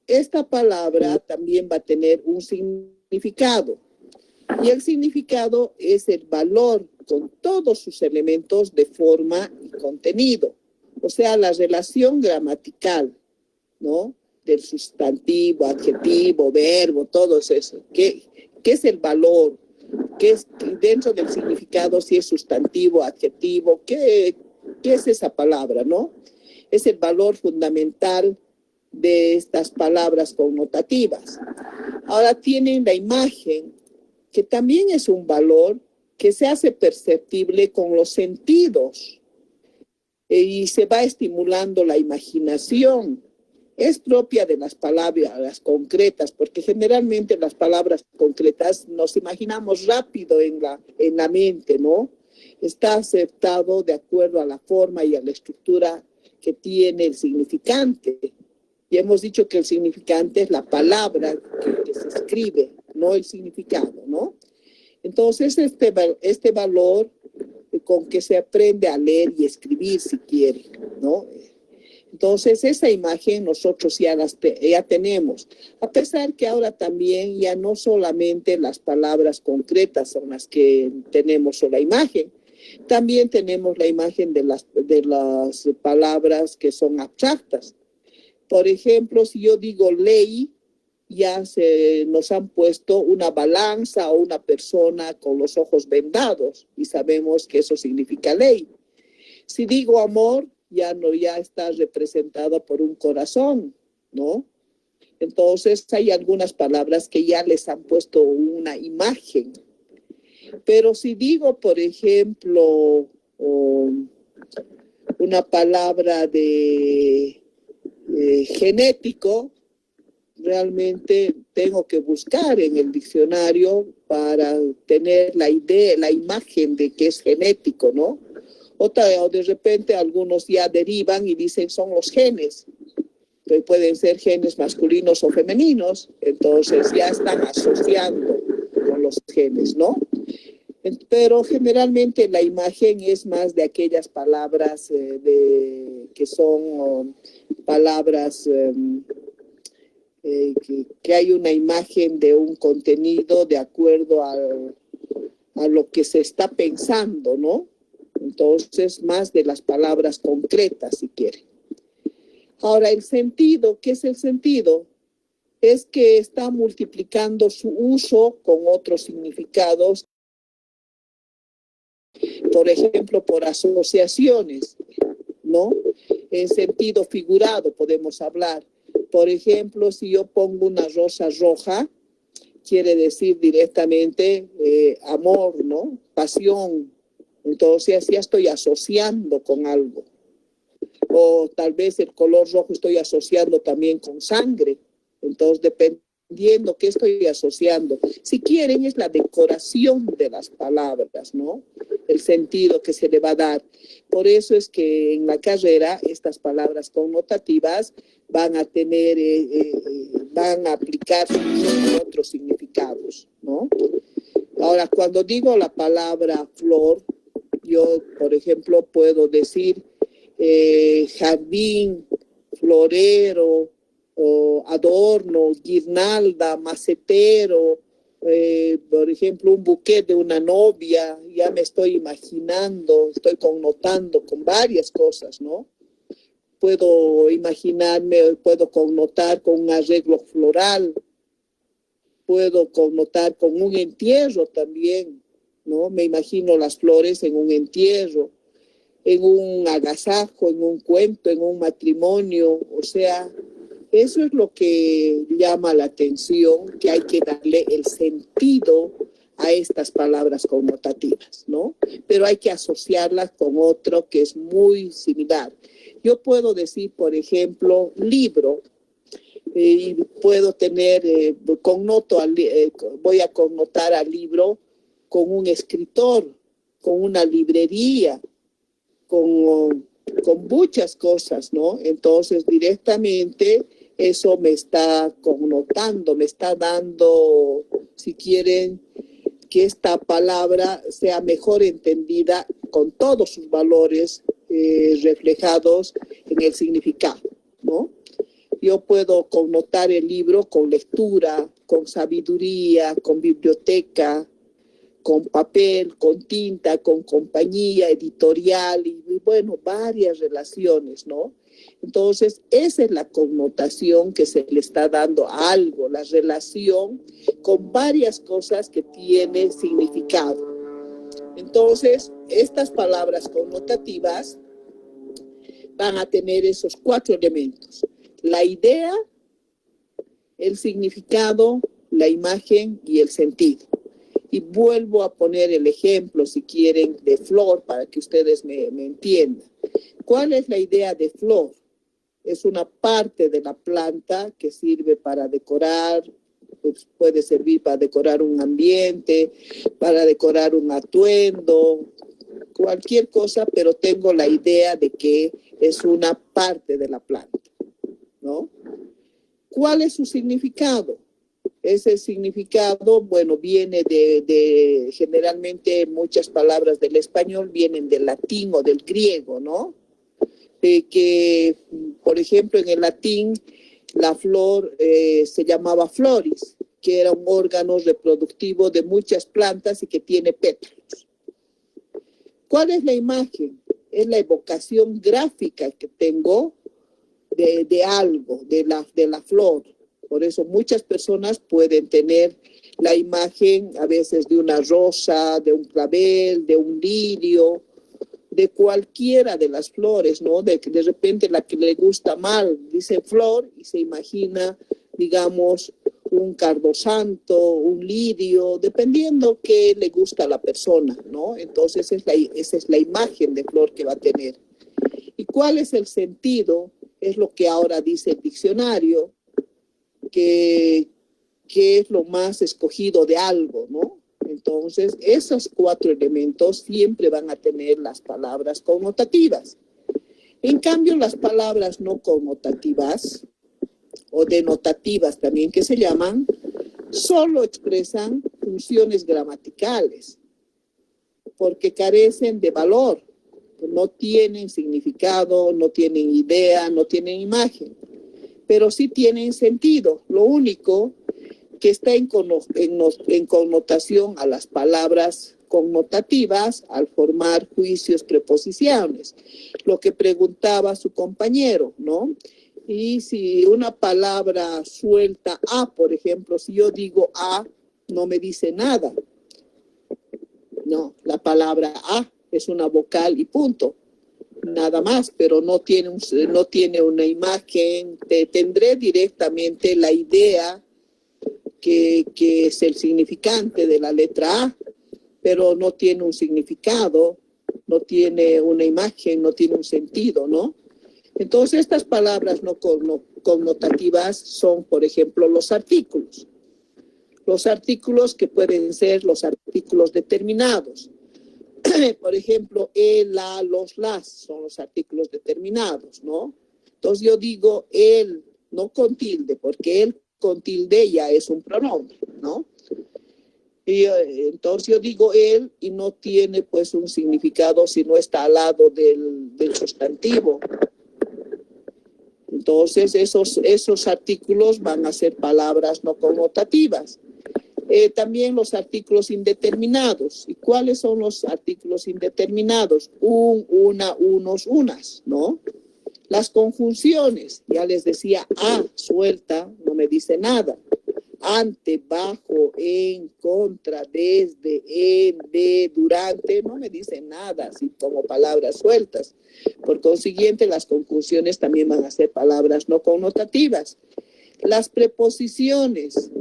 esta palabra también va a tener un significado y el significado es el valor con todos sus elementos de forma y contenido, o sea, la relación gramatical, ¿no? Del sustantivo, adjetivo, verbo, todo eso. ¿Qué es el valor? ¿Qué es dentro del significado? Si es sustantivo, adjetivo, ¿qué es esa palabra, no? Es el valor fundamental de estas palabras connotativas. Ahora tienen la imagen, que también es un valor que se hace perceptible con los sentidos y se va estimulando la imaginación. Es propia de las palabras concretas, porque generalmente las palabras concretas nos imaginamos rápido en la mente, ¿no? Está aceptado de acuerdo a la forma y a la estructura que tiene el significante. Y hemos dicho que el significante es la palabra que se escribe, no el significado, ¿no? Entonces, este valor con que se aprende a leer y escribir, si quiere, ¿no? Entonces, esa imagen nosotros ya tenemos, a pesar que ahora también ya no solamente las palabras concretas son las que tenemos o la imagen, también tenemos la imagen de las palabras que son abstractas. Por ejemplo, si yo digo ley, ya nos han puesto una balanza o una persona con los ojos vendados y sabemos que eso significa ley. Si digo amor, ya está representado por un corazón, ¿no? Entonces hay algunas palabras que ya les han puesto una imagen. Pero si digo, por ejemplo, una palabra de genético, realmente tengo que buscar en el diccionario para tener la idea, la imagen de que es genético, ¿no? O de repente algunos ya derivan y dicen son los genes. Entonces pueden ser genes masculinos o femeninos, entonces ya están asociando con los genes, ¿no? Pero generalmente la imagen es más de aquellas palabras que son palabras que hay una imagen de un contenido de acuerdo a lo que se está pensando, ¿no? Entonces, más de las palabras concretas, si quieren. Ahora, el sentido, ¿qué es el sentido? Es que está multiplicando su uso con otros significados, por ejemplo, por asociaciones, ¿no? En sentido figurado podemos hablar. Por ejemplo, si yo pongo una rosa roja, quiere decir directamente amor, ¿no? Pasión. Entonces ya estoy asociando con algo. O tal vez el color rojo estoy asociando también con sangre. Entonces, dependiendo qué estoy asociando. Si quieren, es la decoración de las palabras, ¿no? El sentido que se le va a dar. Por eso es que en la carrera estas palabras connotativas van a tener, van a aplicarse en otros significados, ¿no? Ahora, cuando digo la palabra flor, yo, por ejemplo, puedo decir jardín, florero, o adorno, guirnalda, macetero, por ejemplo, un buquete de una novia, ya me estoy imaginando, estoy connotando con varias cosas, ¿no? Puedo imaginarme, puedo connotar con un arreglo floral, puedo connotar con un entierro también, ¿no? Me imagino las flores en un entierro, en un agasajo, en un cuento, en un matrimonio, o sea, eso es lo que llama la atención, que hay que darle el sentido a estas palabras connotativas, ¿no? Pero hay que asociarlas con otro que es muy similar. Yo puedo decir, por ejemplo, libro, y puedo tener, voy a connotar al libro con un escritor, con una librería, con muchas cosas, ¿no? Entonces, directamente eso me está connotando, me está dando, si quieren, que esta palabra sea mejor entendida con todos sus valores reflejados en el significado, ¿no? Yo puedo connotar el libro con lectura, con sabiduría, con biblioteca, con papel, con tinta, con compañía editorial y bueno, varias relaciones, ¿no? Entonces, esa es la connotación que se le está dando a algo, la relación con varias cosas que tiene significado. Entonces, estas palabras connotativas van a tener esos 4 elementos: la idea, el significado, la imagen y el sentido. Y vuelvo a poner el ejemplo, si quieren, de flor para que ustedes me entiendan. ¿Cuál es la idea de flor? Es una parte de la planta que sirve para decorar, pues puede servir para decorar un ambiente, para decorar un atuendo, cualquier cosa, pero tengo la idea de que es una parte de la planta, ¿no? ¿Cuál es su significado? Ese significado, bueno, viene de generalmente muchas palabras del español vienen del latín o del griego, ¿no? Que, por ejemplo, en el latín la flor se llamaba floris, que era un órgano reproductivo de muchas plantas y que tiene pétalos. ¿Cuál es la imagen? Es la evocación gráfica que tengo de algo, de la flor. Por eso muchas personas pueden tener la imagen a veces de una rosa, de un clavel, de un lirio, de cualquiera de las flores, ¿no? De repente la que le gusta mal dice flor y se imagina, digamos, un cardosanto, un lirio, dependiendo qué le gusta a la persona, ¿no? Entonces esa es la imagen de flor que va a tener. ¿Y cuál es el sentido? Es lo que ahora dice el diccionario, que es lo más escogido de algo, ¿no? Entonces, esos 4 elementos siempre van a tener las palabras connotativas. En cambio, las palabras no connotativas o denotativas también que se llaman, solo expresan funciones gramaticales. porque carecen de valor, no tienen significado, no tienen idea, no tienen imagen, pero sí tienen sentido. Lo único que está en connotación a las palabras connotativas al formar juicios, preposiciones, lo que preguntaba su compañero, ¿no? Y si una palabra suelta a, por ejemplo, si yo digo a, no me dice nada. No, la palabra a es una vocal y punto. Nada más, pero no tiene una imagen. Tendré directamente la idea que es el significante de la letra A, pero no tiene un significado, no tiene una imagen, no tiene un sentido, ¿no? Entonces, estas palabras no connotativas son, por ejemplo, los artículos. Los artículos que pueden ser los artículos determinados. Por ejemplo, el, la, los, las son los artículos determinados, ¿no? Entonces yo digo él, no con tilde, porque él con tilde ya es un pronombre, ¿no? Y entonces yo digo él y no tiene pues un significado si no está al lado del sustantivo. Entonces esos artículos van a ser palabras no connotativas. También los artículos indeterminados. ¿Y cuáles son los artículos indeterminados? Un, una, unos, unas, ¿no? Las conjunciones, ya les decía, a, suelta, no me dice nada. Ante, bajo, en, contra, desde, en, de, durante, no me dice nada, así como palabras sueltas. Por consiguiente, las conjunciones también van a ser palabras no connotativas. Las preposiciones,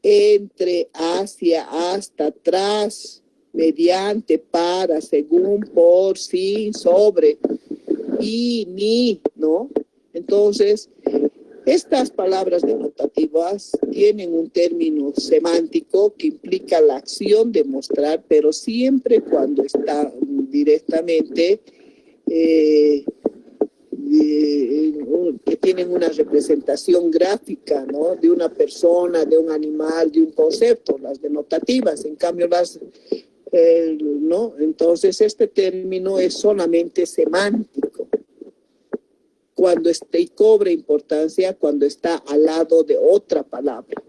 entre, hacia, hasta, tras, mediante, para, según, por, sin, sobre, y, ni, ¿no? Entonces, estas palabras denotativas tienen un término semántico que implica la acción de mostrar, pero siempre cuando está directamente que tienen una representación gráfica, ¿no? De una persona, de un animal, de un concepto, las denotativas. En cambio, ¿no? Entonces, este término es solamente semántico. Cuando y cobra importancia cuando está al lado de otra palabra.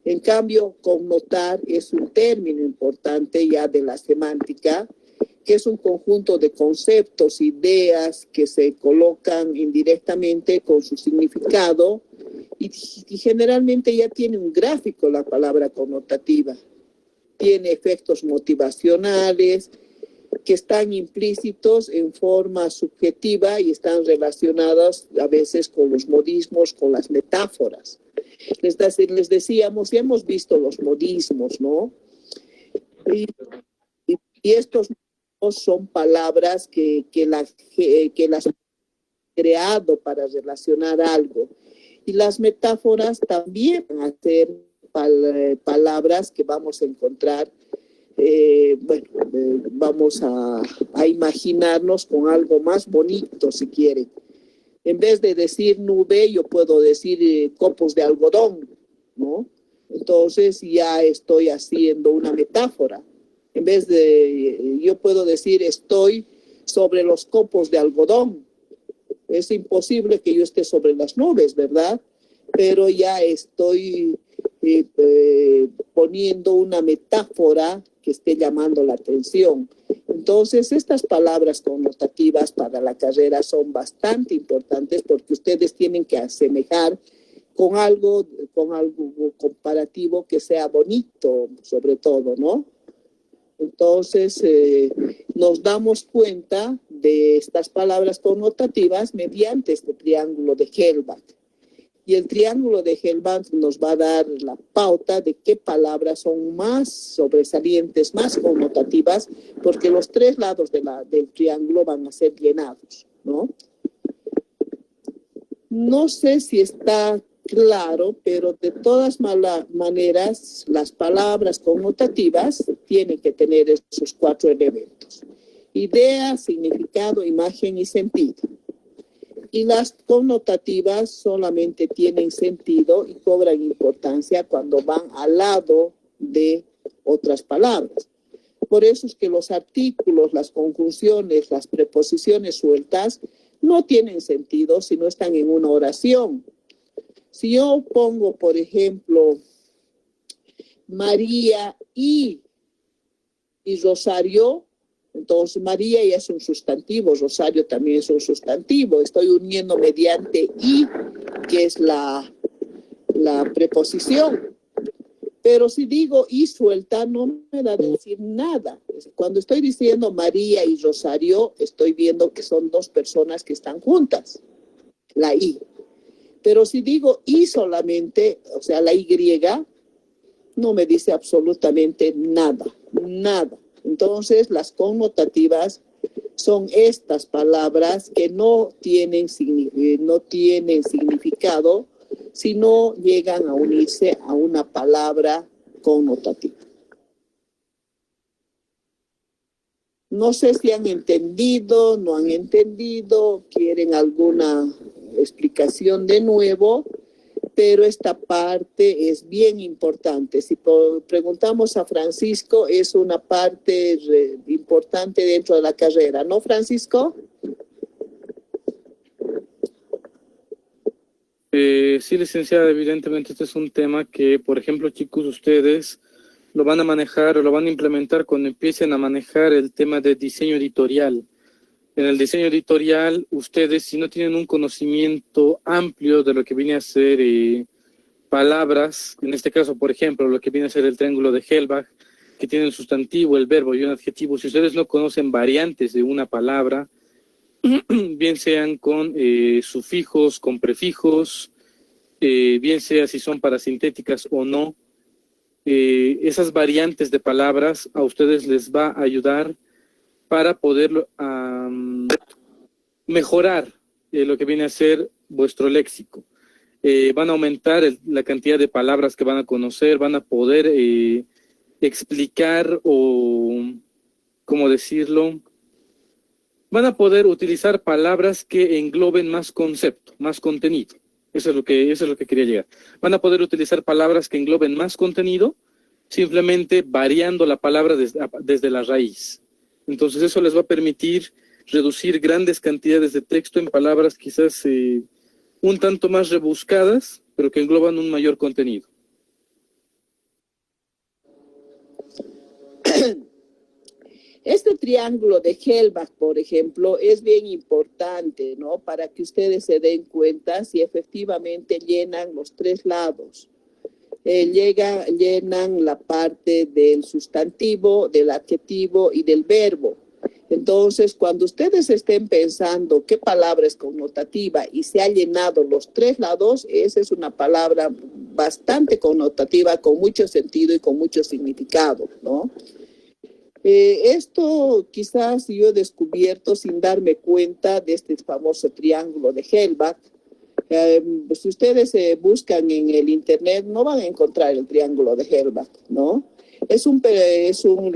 En cambio, connotar es un término importante ya de la semántica, que es un conjunto de conceptos, ideas que se colocan indirectamente con su significado y generalmente ya tiene un gráfico la palabra connotativa. Tiene efectos motivacionales que están implícitos en forma subjetiva y están relacionados a veces con los modismos, con las metáforas. Les decíamos, ya hemos visto los modismos, ¿no? Y estos son palabras que las han creado para relacionar algo. Y las metáforas también van a ser palabras que vamos a encontrar. Vamos a imaginarnos con algo más bonito, si quieren. En vez de decir nube, yo puedo decir copos de algodón, ¿no? Entonces ya estoy haciendo una metáfora. En vez de, yo puedo decir estoy sobre los copos de algodón. Es imposible que yo esté sobre las nubes, ¿verdad? Pero ya estoy poniendo una metáfora que esté llamando la atención. Entonces, estas palabras connotativas para la carrera son bastante importantes porque ustedes tienen que asemejar con algo comparativo que sea bonito, sobre todo, ¿no? Entonces, nos damos cuenta de estas palabras connotativas mediante este triángulo de Hellback. Y el triángulo de Hellback nos va a dar la pauta de qué palabras son más sobresalientes, más connotativas, porque los tres lados del triángulo van a ser llenados, ¿no? No sé si está claro, pero de todas maneras, las palabras connotativas tienen que tener esos cuatro elementos: idea, significado, imagen y sentido. Y las connotativas solamente tienen sentido y cobran importancia cuando van al lado de otras palabras. Por eso es que los artículos, las conjunciones, las preposiciones sueltas no tienen sentido si no están en una oración. Si yo pongo, por ejemplo, María y Rosario, entonces María ya es un sustantivo, Rosario también es un sustantivo. Estoy uniendo mediante y, que es la preposición. Pero si digo y suelta, no me da a decir nada. Cuando estoy diciendo María y Rosario, estoy viendo que son dos personas que están juntas, la y. Pero si digo y solamente, o sea, la y, no me dice absolutamente nada, nada. Entonces, las connotativas son estas palabras que no tienen significado si no llegan a unirse a una palabra connotativa. No sé si han entendido, no han entendido, quieren alguna explicación de nuevo, pero esta parte es bien importante. Si preguntamos a Francisco, es una parte importante dentro de la carrera, ¿no, Francisco? Sí, licenciada, evidentemente este es un tema que, por ejemplo, chicos, ustedes lo van a manejar o lo van a implementar cuando empiecen a manejar el tema de diseño editorial. En el diseño editorial, ustedes, si no tienen un conocimiento amplio de lo que viene a ser palabras, en este caso, por ejemplo, lo que viene a ser el triángulo de Hellbach, que tiene el sustantivo, el verbo y un adjetivo, si ustedes no conocen variantes de una palabra, bien sean con sufijos, con prefijos, bien sea si son parasintéticas o no, esas variantes de palabras a ustedes les va a ayudar para poder mejorar lo que viene a ser vuestro léxico. Van a aumentar la cantidad de palabras que van a conocer, van a poder explicar o, ¿cómo decirlo? Van a poder utilizar palabras que engloben más concepto, más contenido. Eso es lo que quería llegar. Van a poder utilizar palabras que engloben más contenido, simplemente variando la palabra desde la raíz. Entonces eso les va a permitir reducir grandes cantidades de texto en palabras quizás un tanto más rebuscadas, pero que engloban un mayor contenido. Este triángulo de Hellbach, por ejemplo, es bien importante, ¿no? Para que ustedes se den cuenta si efectivamente llenan los tres lados. Llenan la parte del sustantivo, del adjetivo y del verbo. Entonces, cuando ustedes estén pensando qué palabra es connotativa y se ha llenado los tres lados, esa es una palabra bastante connotativa, con mucho sentido y con mucho significado, ¿no? Esto quizás yo he descubierto sin darme cuenta de este famoso triángulo de Hellbach. Si ustedes buscan en el internet no van a encontrar el triángulo de Hellbach, ¿no? Es un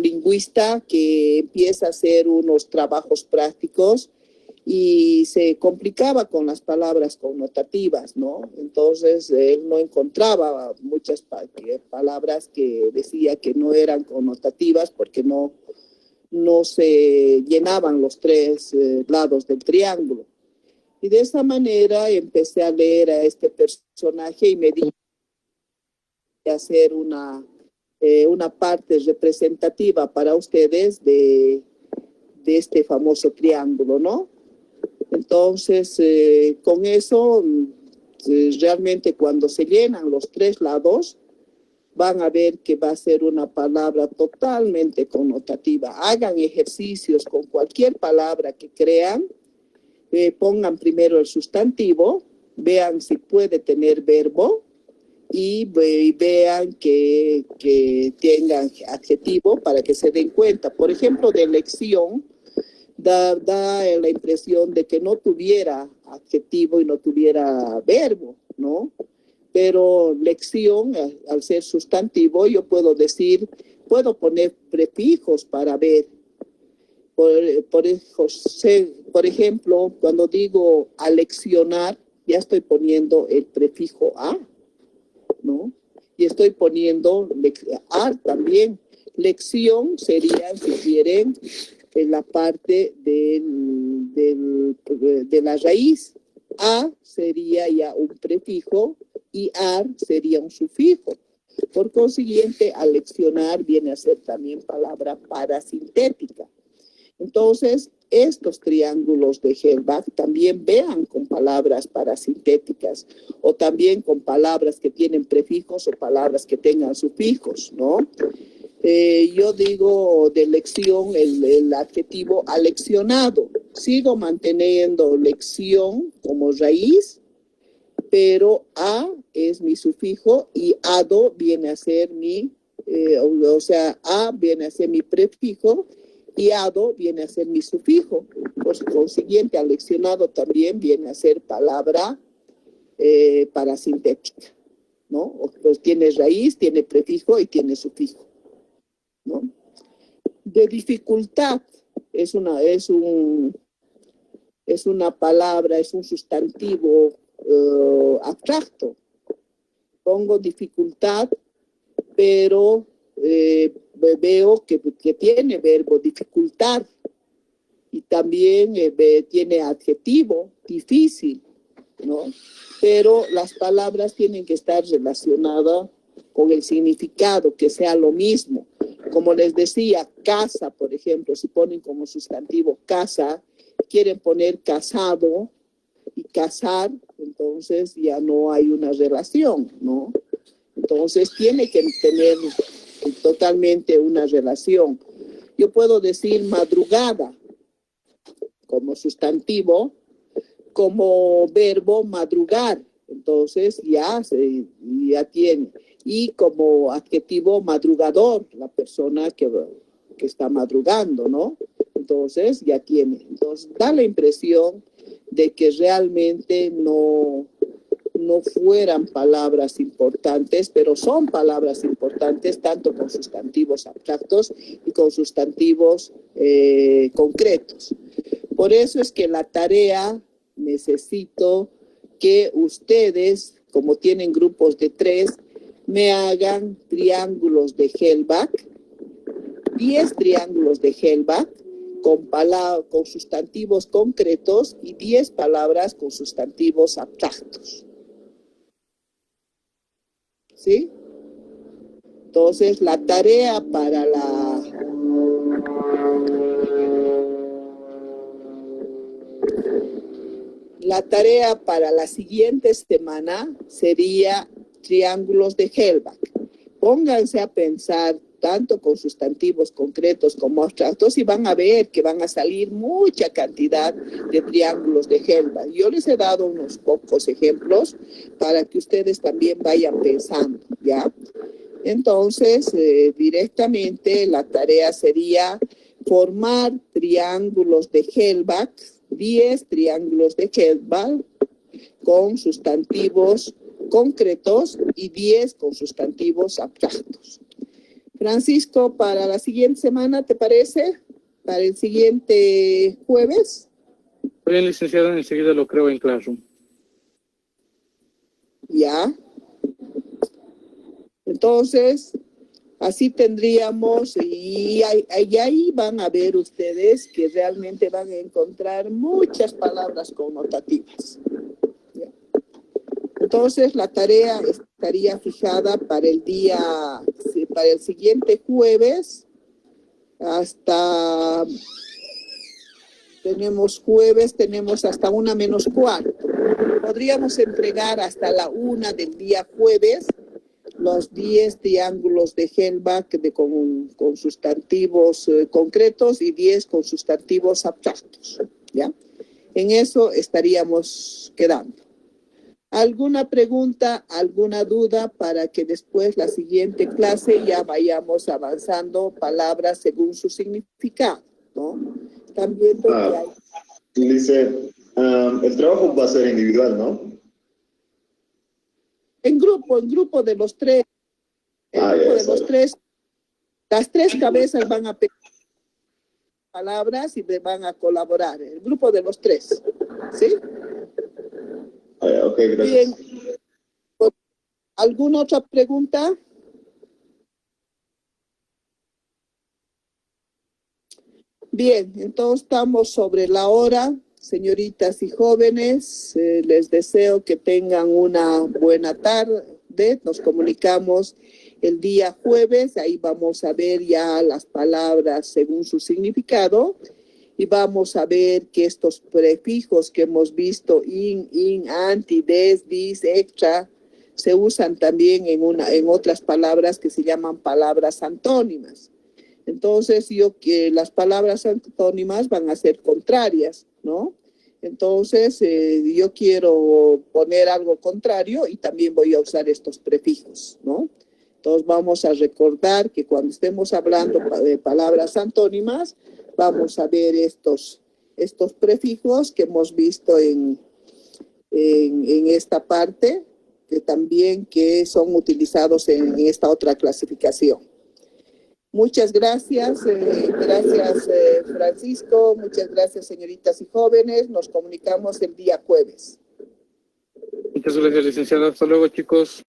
lingüista que empieza a hacer unos trabajos prácticos y se complicaba con las palabras connotativas, ¿no? Entonces él no encontraba muchas palabras que decía que no eran connotativas porque no se llenaban los tres lados del triángulo. Y de esa manera empecé a leer a este personaje y me di a hacer una parte representativa para ustedes de este famoso triángulo, ¿no? Entonces, con eso, realmente cuando se llenan los tres lados, van a ver que va a ser una palabra totalmente connotativa. Hagan ejercicios con cualquier palabra que crean, pongan primero el sustantivo, vean si puede tener verbo y vean que tengan adjetivo para que se den cuenta. Por ejemplo, de lección, da la impresión de que no tuviera adjetivo y no tuviera verbo, ¿no? Pero lección, al ser sustantivo, yo puedo poner prefijos para ver. Por ejemplo, cuando digo aleccionar, ya estoy poniendo el prefijo a, ¿no? Y estoy poniendo a también. Lección sería, si quieren, en la parte de la raíz. A sería ya un prefijo y ar sería un sufijo. Por consiguiente, aleccionar viene a ser también palabra parasintética. Entonces, estos triángulos de Hellback también vean con palabras parasintéticas o también con palabras que tienen prefijos o palabras que tengan sufijos, ¿no? Yo digo de lección el adjetivo aleccionado. Sigo manteniendo lección como raíz, pero a es mi sufijo y ado viene a ser a viene a ser mi prefijo y ado viene a ser mi sufijo. Por consiguiente, aleccionado también viene a ser palabra parasintética, ¿no? Pues tiene raíz, tiene prefijo y tiene sufijo, ¿no? De dificultad es una palabra, es un sustantivo abstracto. Pongo dificultad, pero veo que tiene verbo dificultar y también tiene adjetivo difícil, ¿no? Pero las palabras tienen que estar relacionadas con el significado, que sea lo mismo. Como les decía, casa, por ejemplo, si ponen como sustantivo casa, quieren poner casado y casar, entonces ya no hay una relación, ¿no? Entonces tiene que tener totalmente una relación. Yo puedo decir madrugada como sustantivo, como verbo madrugar, entonces ya tiene. Y como adjetivo madrugador, la persona que está madrugando, ¿no? Entonces ya tiene. Entonces da la impresión de que realmente no fueran palabras importantes, pero son palabras importantes tanto con sustantivos abstractos y con sustantivos concretos. Por eso es que la tarea necesito que ustedes, como tienen grupos de 3, me hagan triángulos de Hellback, 10 triángulos de Hellback con sustantivos concretos y 10 palabras con sustantivos abstractos. ¿Sí? Entonces, la tarea para la siguiente semana sería triángulos de Hellback. Pónganse a pensar tanto con sustantivos concretos como abstractos y van a ver que van a salir mucha cantidad de triángulos de Hellback. Yo les he dado unos pocos ejemplos para que ustedes también vayan pensando, ¿ya? Entonces, directamente la tarea sería formar triángulos de Hellback, 10 triángulos de Hellback con sustantivos concretos y 10 con sustantivos abstractos. Francisco, para la siguiente semana, ¿te parece? Para el siguiente jueves. Bien, licenciado, enseguida lo creo en Classroom. Ya. Entonces, así tendríamos, y ahí van a ver ustedes que realmente van a encontrar muchas palabras connotativas. ¿Ya? Entonces, la tarea estaría fijada para el siguiente jueves, tenemos hasta 1:45. Podríamos entregar hasta la 1 del día jueves los 10 triángulos de Hellback con sustantivos concretos y 10 con sustantivos abstractos, ¿ya? En eso estaríamos quedando. ¿Alguna pregunta, alguna duda para que después la siguiente clase ya vayamos avanzando palabras según su significado, ¿no? También dice, el trabajo va a ser individual, ¿no? En grupo de los 3. Los 3, las 3 cabezas van a pedir palabras y van a colaborar. El grupo de los 3. ¿Sí? Ok, gracias. Bien. ¿Alguna otra pregunta? Bien, entonces estamos sobre la hora. Señoritas y jóvenes, les deseo que tengan una buena tarde. Nos comunicamos el día jueves, ahí vamos a ver ya las palabras según su significado y vamos a ver que estos prefijos que hemos visto, in, anti, des, dis, extra, se usan también en otras palabras que se llaman palabras antónimas. Entonces, las palabras antónimas van a ser contrarias, ¿no? Entonces, yo quiero poner algo contrario y también voy a usar estos prefijos, ¿no? Entonces, vamos a recordar que cuando estemos hablando de palabras antónimas, vamos a ver estos prefijos que hemos visto en esta parte, que también que son utilizados en esta otra clasificación. Muchas gracias, Francisco, muchas gracias señoritas y jóvenes, nos comunicamos el día jueves. Muchas gracias, licenciada. Hasta luego, chicos.